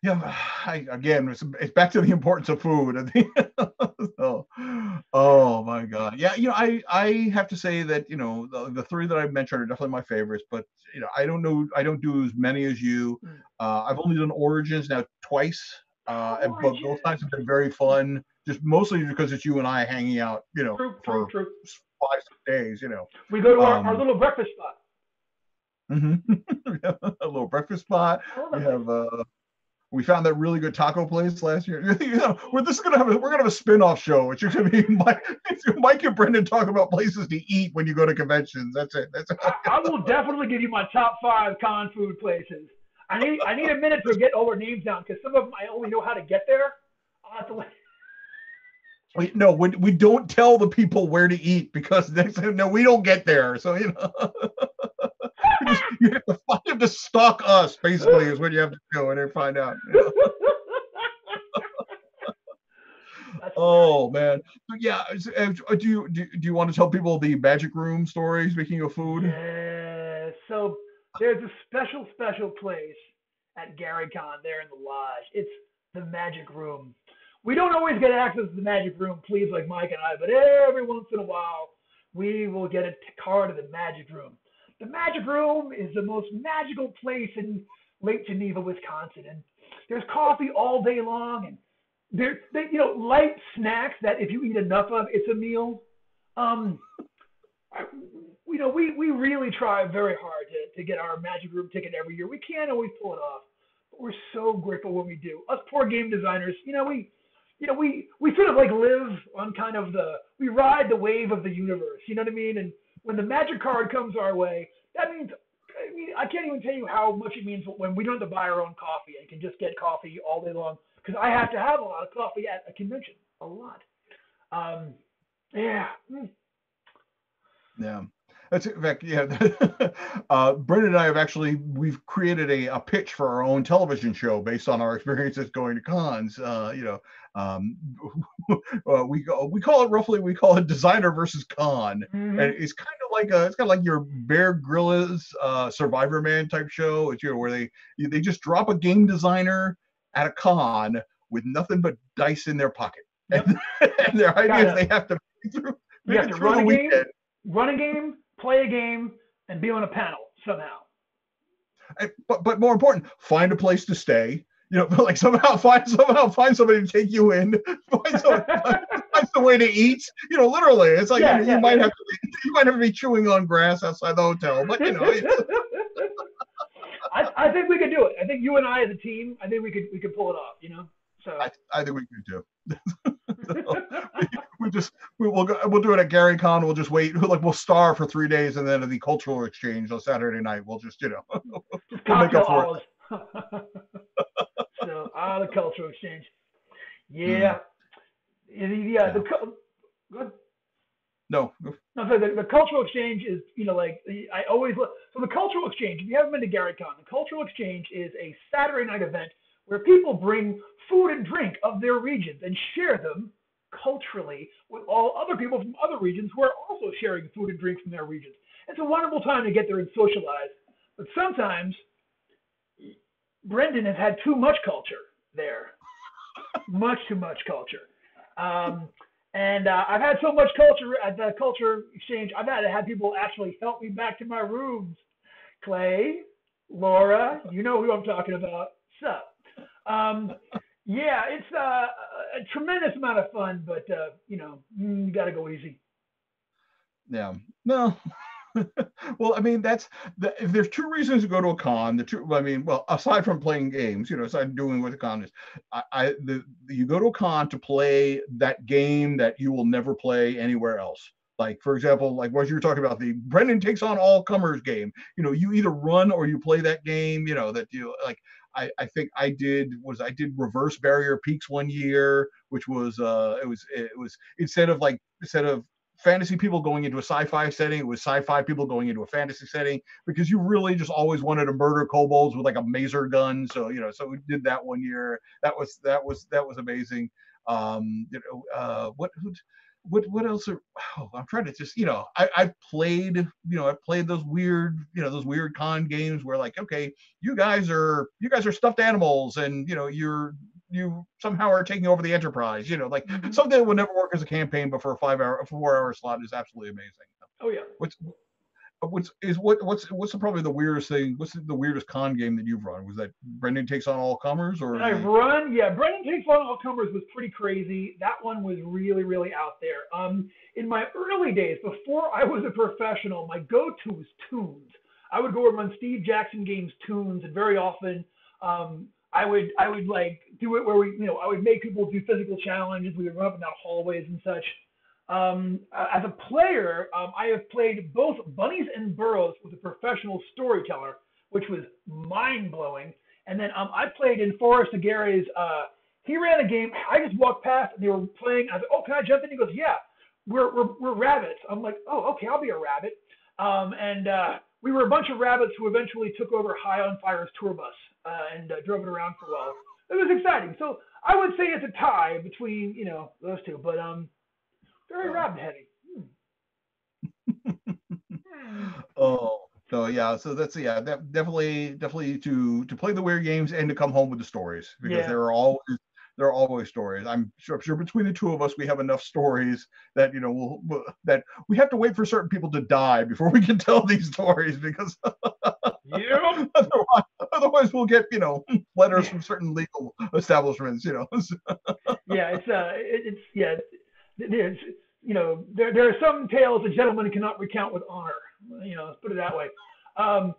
Yeah. Again, it's back to the importance of food. Oh my God. Yeah. I have to say that the 3 that I've mentioned are definitely my favorites, but I don't do as many as you. I've only done Origins now twice. But both times have been very fun, just mostly because it's you and I hanging out, for 5-6 days, We go to our little breakfast spot. A little breakfast spot. We found that really good taco place last year. We're gonna have a spin-off show, which is gonna be Mike and Brendan talk about places to eat when you go to conventions. That's it. I will definitely give you my top 5 con food places. I need a minute to get all their names down, because some of them I only know how to get there. I'll have to wait. No, we don't tell the people where to eat, because we don't get there. So you have to stalk us, basically, is what you have to do, and then find out. Oh man. So yeah. Do you want to tell people the magic room story? Speaking of food. Yeah. So there's a special place at GaryCon there in the lodge. It's the Magic Room. We don't always get access to the Magic Room, please, like Mike and I, but every once in a while we will get a card to the Magic Room. The Magic Room is the most magical place in Lake Geneva, Wisconsin, and there's coffee all day long, and there's light snacks that if you eat enough of, it's a meal. We really try very hard to get our Magic Room ticket every year. We can't always pull it off, but we're so grateful when we do. Us poor game designers, we sort of like live on kind of we ride the wave of the universe. You know what I mean? And when the Magic card comes our way, that means, I can't even tell you how much it means when we don't have to buy our own coffee and can just get coffee all day long, because I have to have a lot of coffee at a convention, a lot. Yeah. Yeah. That's in fact, yeah. Brendan and I have actually we've created a pitch for our own television show based on our experiences going to cons. Um, we call it roughly designer versus con, and it's kind of like it's kind of like your Bear Grylls Survivor Man type show. It's where they just drop a game designer at a con with nothing but dice in their pocket, Yep. and their idea is they have to you have to run a game, play a game, and be on a panel somehow. But more important, find a place to stay. Like somehow find somebody to take you in. Find some way to eat. Literally, it's like you might have to be chewing on grass outside the hotel. But I think we could do it. I think you and I as a team, I think we could pull it off. So I think we could too. We'll do it at Gary Con. We'll just wait. We'll starve for 3 days, and then at the cultural exchange on Saturday night, we'll just we'll make up for it. So the cultural exchange. Yeah. Go ahead. No. So the cultural exchange is, I always look. So the cultural exchange, if you haven't been to Gary Con, the cultural exchange is a Saturday night event where people bring food and drink of their regions and share them culturally with all other people from other regions who are also sharing food and drink from their regions. It's a wonderful time to get there and socialize. But sometimes Brendan has had too much culture there. Much too much culture. And I've had so much culture at the culture exchange, I've had to have people actually help me back to my rooms. Clay, Laura, you know who I'm talking about. Sup? Yeah, it's a tremendous amount of fun, but you got to go easy. Yeah. No. Well, I mean, if there's two reasons to go to a con. Aside from playing games, aside doing what the con is, you go to a con to play that game that you will never play anywhere else. Like, for example, like what you were talking about, the Brendan Takes On All Comers game. You either run or you play that game. That you like. I think I did Reverse Barrier Peaks one year, which was it was instead of fantasy people going into a sci-fi setting, it was sci-fi people going into a fantasy setting, because you really just always wanted to murder kobolds with like a mazer gun. So so we did that one year. That was amazing. What else I'm trying to just I've played those weird con games where, like, okay, you guys are stuffed animals, and you somehow are taking over the Enterprise. Something that would never work as a campaign, but for a 4-hour slot is absolutely amazing. Oh yeah. What's probably the weirdest thing? What's the weirdest con game that you've run? Was that Brendan Takes On All Comers, or? Brendan Takes On All Comers was pretty crazy. That one was really, really out there. In my early days, before I was a professional, my go-to was Tunes. I would go and run Steve Jackson Games Tunes, and very often, I would like do it where I would make people do physical challenges. We would run up and down hallways and such. As a player, I have played both Bunnies and Burrows with a professional storyteller, which was mind-blowing. And then I played in Forrest Aguirre's, he ran a game. I just walked past and they were playing. I said, "Oh, can I jump in?" He goes, "Yeah, we're rabbits." I'm like, "Oh, okay, I'll be a rabbit." And we were a bunch of rabbits who eventually took over High on Fire's tour bus and drove it around for a while. It was exciting. So I would say it's a tie between those two, but very rabbit heavy. Oh, so yeah, so that's definitely to play the weird games and to come home with the stories, because there are always stories. I'm sure between the two of us we have enough stories that that we have to wait for certain people to die before we can tell these stories, because otherwise we'll get letters from certain legal establishments. There are some tales a gentleman cannot recount with honor. Let's put it that way. Have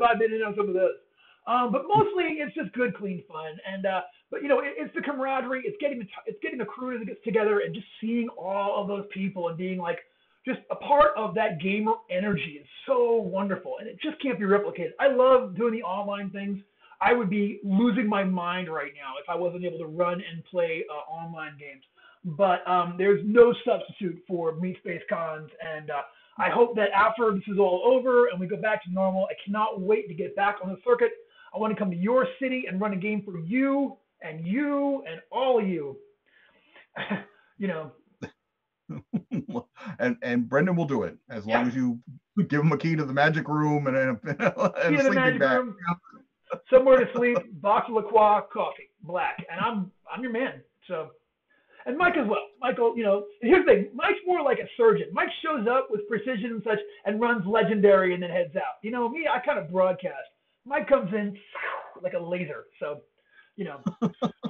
I been in on some of those? But mostly it's just good, clean fun. And but it's the camaraderie. It's getting the crew together and just seeing all of those people and being like just a part of that gamer energy is so wonderful, and it just can't be replicated. I love doing the online things. I would be losing my mind right now if I wasn't able to run and play online games. But there's no substitute for Meat Space Cons, and I hope that after this is all over and we go back to normal, I cannot wait to get back on the circuit. I want to come to your city and run a game for you and all of you. You know. and Brendan will do it as long as you give him a key to the magic room and a key to the magic room, somewhere to sleep, box of La Croix, coffee, black, and I'm your man. So, and Mike as well. Michael, you know, and here's the thing: Mike's more like a surgeon. Mike shows up with precision and such, and runs legendary, and then heads out. You know, me, I kind of broadcast. Mike comes in like a laser. So, you know,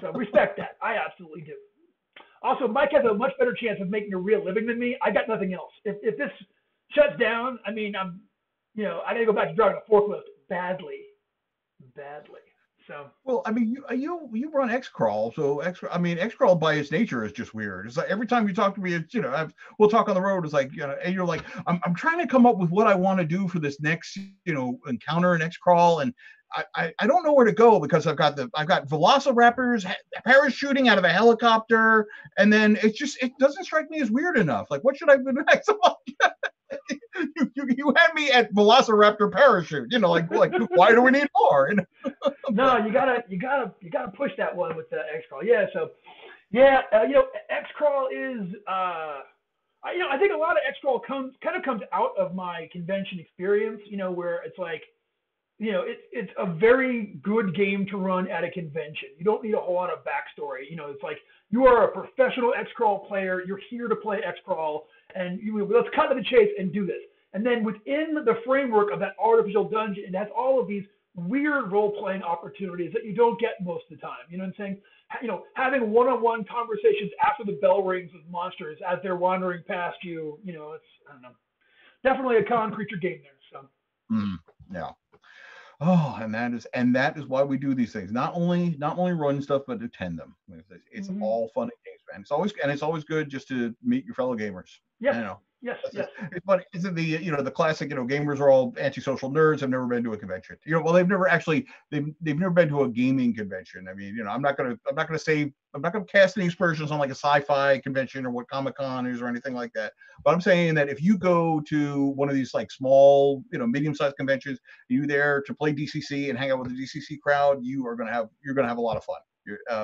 so respect that. I absolutely do. Also, Mike has a much better chance of making a real living than me. I got nothing else. If this shuts down, I mean, I got to go back to driving a forklift badly. So. Well, I mean, you run X-Crawl, so X-Crawl by its nature is just weird. It's like every time you talk to me, it's, you know, we'll talk on the road. It's like, you know, and you're like, I'm trying to come up with what I want to do for this next, you know, encounter in X-Crawl, and I don't know where to go because I've got velociraptors parachuting out of a helicopter, and then it doesn't strike me as weird enough. Like, what should I do next? You had me at velociraptor parachute. You know, like why do we need more? You know? No, you gotta push that one with the X-Crawl. Yeah, so yeah, you know, X-Crawl is you know, I think a lot of X-Crawl comes out of my convention experience. You know, where it's like, you know, it's a very good game to run at a convention. You don't need a whole lot of backstory. You know, it's like you are a professional X-Crawl player. You're here to play X-Crawl, and let's cut to the chase and do this. And then within the framework of that artificial dungeon, it has all of these weird role-playing opportunities that you don't get most of the time. You know what I'm saying? You know, having one-on-one conversations after the bell rings with monsters as they're wandering past you. You know, it's, I don't know, definitely a con creature game there. So. Yeah. Oh, and that is why we do these things. Not only run stuff, but attend them. It's all fun and games, man. It's always good just to meet your fellow gamers. Yeah. You know. Yes. It's funny. Isn't the classic, you know, gamers are all antisocial nerds, have never been to a convention. You know, well, they've never been to a gaming convention. I mean, you know, I'm not gonna cast any aspersions on like a sci-fi convention or what Comic-Con is or anything like that. But I'm saying that if you go to one of these like small, you know, medium-sized conventions, you're there to play DCC and hang out with the DCC crowd, you're gonna have a lot of fun.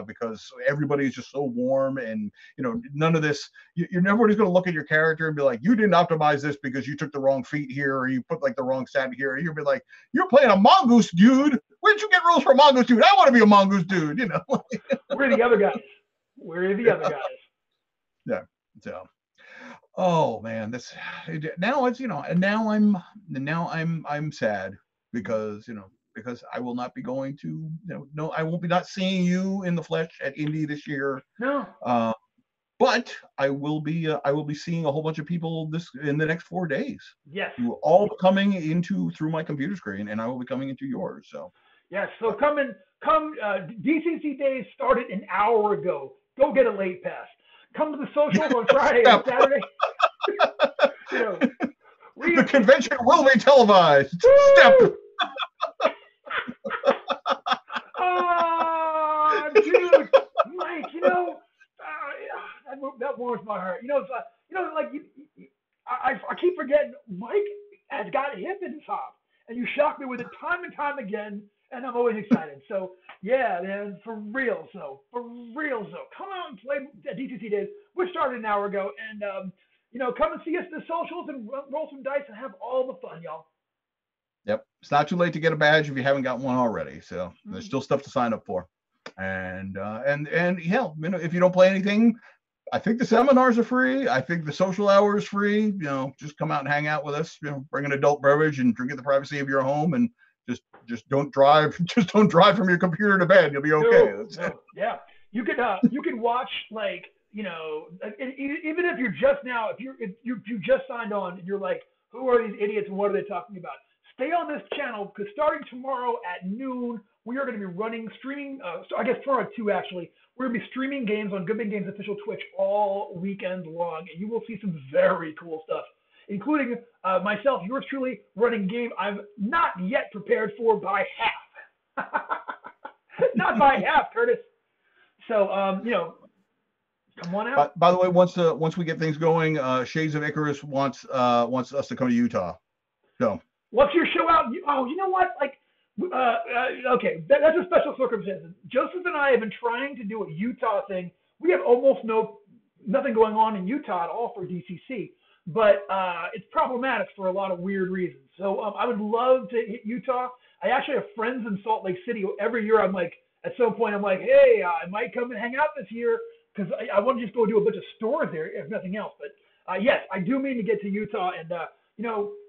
Because everybody is just so warm, and you know, none of this. Nobody's going to look at your character and be like, "You didn't optimize this because you took the wrong feat here, or you put like the wrong stat here." You'll be like, "You're playing a mongoose dude. Where'd you get rules for a mongoose dude? I want to be a mongoose dude." You know. We're the other guys. Yeah. So. Oh man, now it's, you know, and now I'm sad because, you know. Because I will not be going to, you know, no, I won't be not seeing you in the flesh at Indy this year. No. But I will be seeing a whole bunch of people in the next 4 days. Yes. Who all coming through my computer screen, and I will be coming into yours. So. Yes. So come DCC days started an hour ago. Go get a late pass. Come to the socials on Friday and Saturday. You know, the convention will be televised. Step. Oh, dude, Mike, you know, that warms my heart. You know, I keep forgetting Mike has got hip in his hop, and you shock me with it time and time again, and I'm always excited. So, yeah, man, for real. So, come out and play at DCC Days. We started an hour ago, and you know, come and see us in the socials and roll some dice and have all the fun, y'all. Yep. It's not too late to get a badge if you haven't got one already. So there's still stuff to sign up for. And yeah, you know, if you don't play anything, I think the seminars are free. I think the social hour is free. You know, just come out and hang out with us. You know, bring an adult beverage and drink at the privacy of your home, and just don't drive. Just don't drive from your computer to bed. You'll be okay. No. Yeah. You can watch, like, you know, even if you're just now, if you just signed on and you're like, who are these idiots and what are they talking about? Stay on this channel, because starting tomorrow at noon, we are going to be streaming, so I guess tomorrow at 2 actually, we're going to be streaming games on Good Big Games official Twitch all weekend long, and you will see some very cool stuff, including myself, yours truly, running game I'm not yet prepared for by half. Not by half, Curtis. So, you know, Come on out. By the way, once we get things going, Shades of Icarus wants us to come to Utah. So What's your show out? Oh, you know what? Like, okay, that's a special circumstance. Joseph and I have been trying to do a Utah thing. We have almost nothing going on in Utah at all for DCC, but it's problematic for a lot of weird reasons. So I would love to hit Utah. I actually have friends in Salt Lake City. Every year, I'm like, at some point, I'm like, hey, I might come and hang out this year because I want to just go do a bunch of stores there, if nothing else. But yes, I do mean to get to Utah, and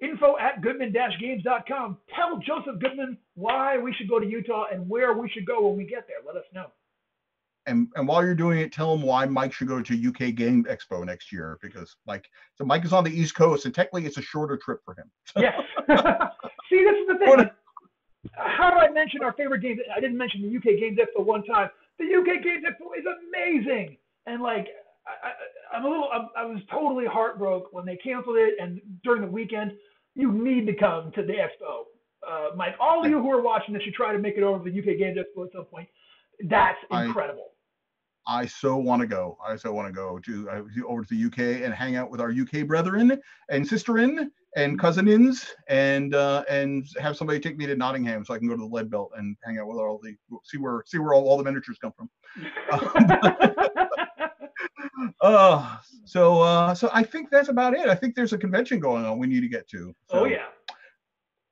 info@goodman-games.com. Tell Joseph Goodman why we should go to Utah and where we should go when we get there. Let us know. And while you're doing it, tell him why Mike should go to UK Game Expo next year, because Mike is on the East Coast, and technically it's a shorter trip for him. Yes. See, this is the thing. How do I mention our favorite games? I didn't mention the UK Games Expo one time. The UK Games Expo is amazing, and like I was totally heartbroken when they canceled it. And during the weekend, you need to come to the expo, Mike. All of you who are watching this should try to make it over to the UK Games Expo at some point. That's incredible. I so want to go. I so want to go to over to the UK and hang out with our UK brethren and sisterin and cousinins, and have somebody take me to Nottingham so I can go to the Lead Belt and hang out with see where all the miniatures come from. So I think that's about it. I think there's a convention going on we need to get to. So, oh yeah.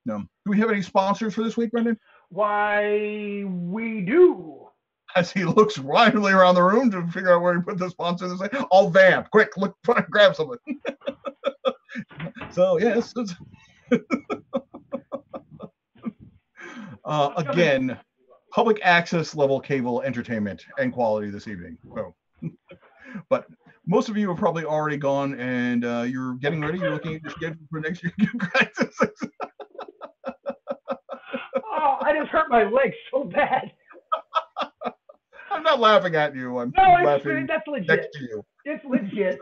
No. Do we have any sponsors for this week, Brendan? Why, we do. As he looks wildly around the room to figure out where he put the sponsor this week. I'll vamp. Quick, look, grab something. So yes. Again, public access level cable entertainment and quality this evening. So, but most of you have probably already gone, and you're getting ready. You're looking at your schedule for next year. Oh, I just hurt my leg so bad. I'm not laughing at you. I'm laughing that's legit. next to you. It's legit.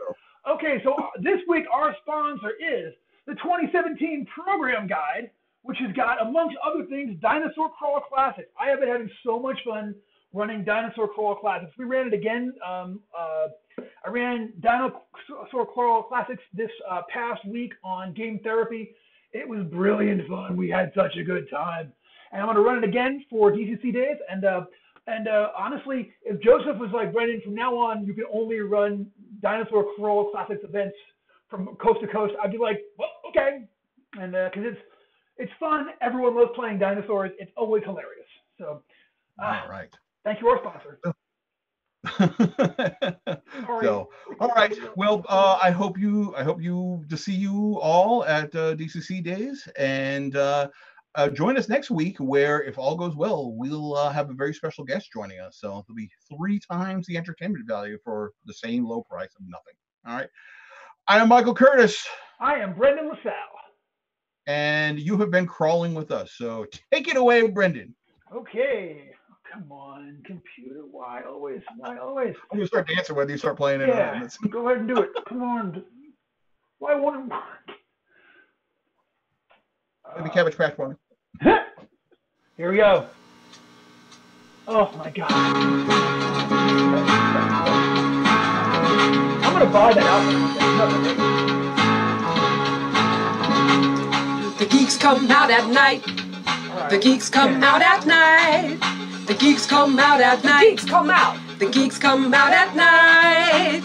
Okay, so this week our sponsor is the 2017 Program Guide, which has got, amongst other things, Dinosaur Crawl Classics. I have been having so much fun running Dinosaur Crawl Classics. We ran it again. I ran Dinosaur Crawl Classics this past week on Game Therapy. It was brilliant fun. We had such a good time. And I'm going to run it again for DCC days. And honestly, if Joseph was like, Brendan, from now on, you can only run Dinosaur Crawl Classics events from coast to coast, I'd be like, well, okay. And because it's fun. Everyone loves playing dinosaurs. It's always hilarious. So, all right. Thank you, our sponsor. All right. Well, I hope to see you all at DCC days, and join us next week, where, if all goes well, we'll have a very special guest joining us. So it'll be 3 times the entertainment value for the same low price of nothing. All right. I am Michael Curtis. I am Brendan LaSalle. And you have been crawling with us. So take it away, Brendan. Okay. Come on, computer. Why always? I'm going to start dancing whether you start playing it or not. Go ahead and do it. Come on. Why wouldn't Maybe Cabbage Patch one. Here we go. Oh my God. I'm going to buy that outfit. The geeks come out at night. The geeks come out at night. The geeks come out at night. The geeks come out. The geeks come out at night.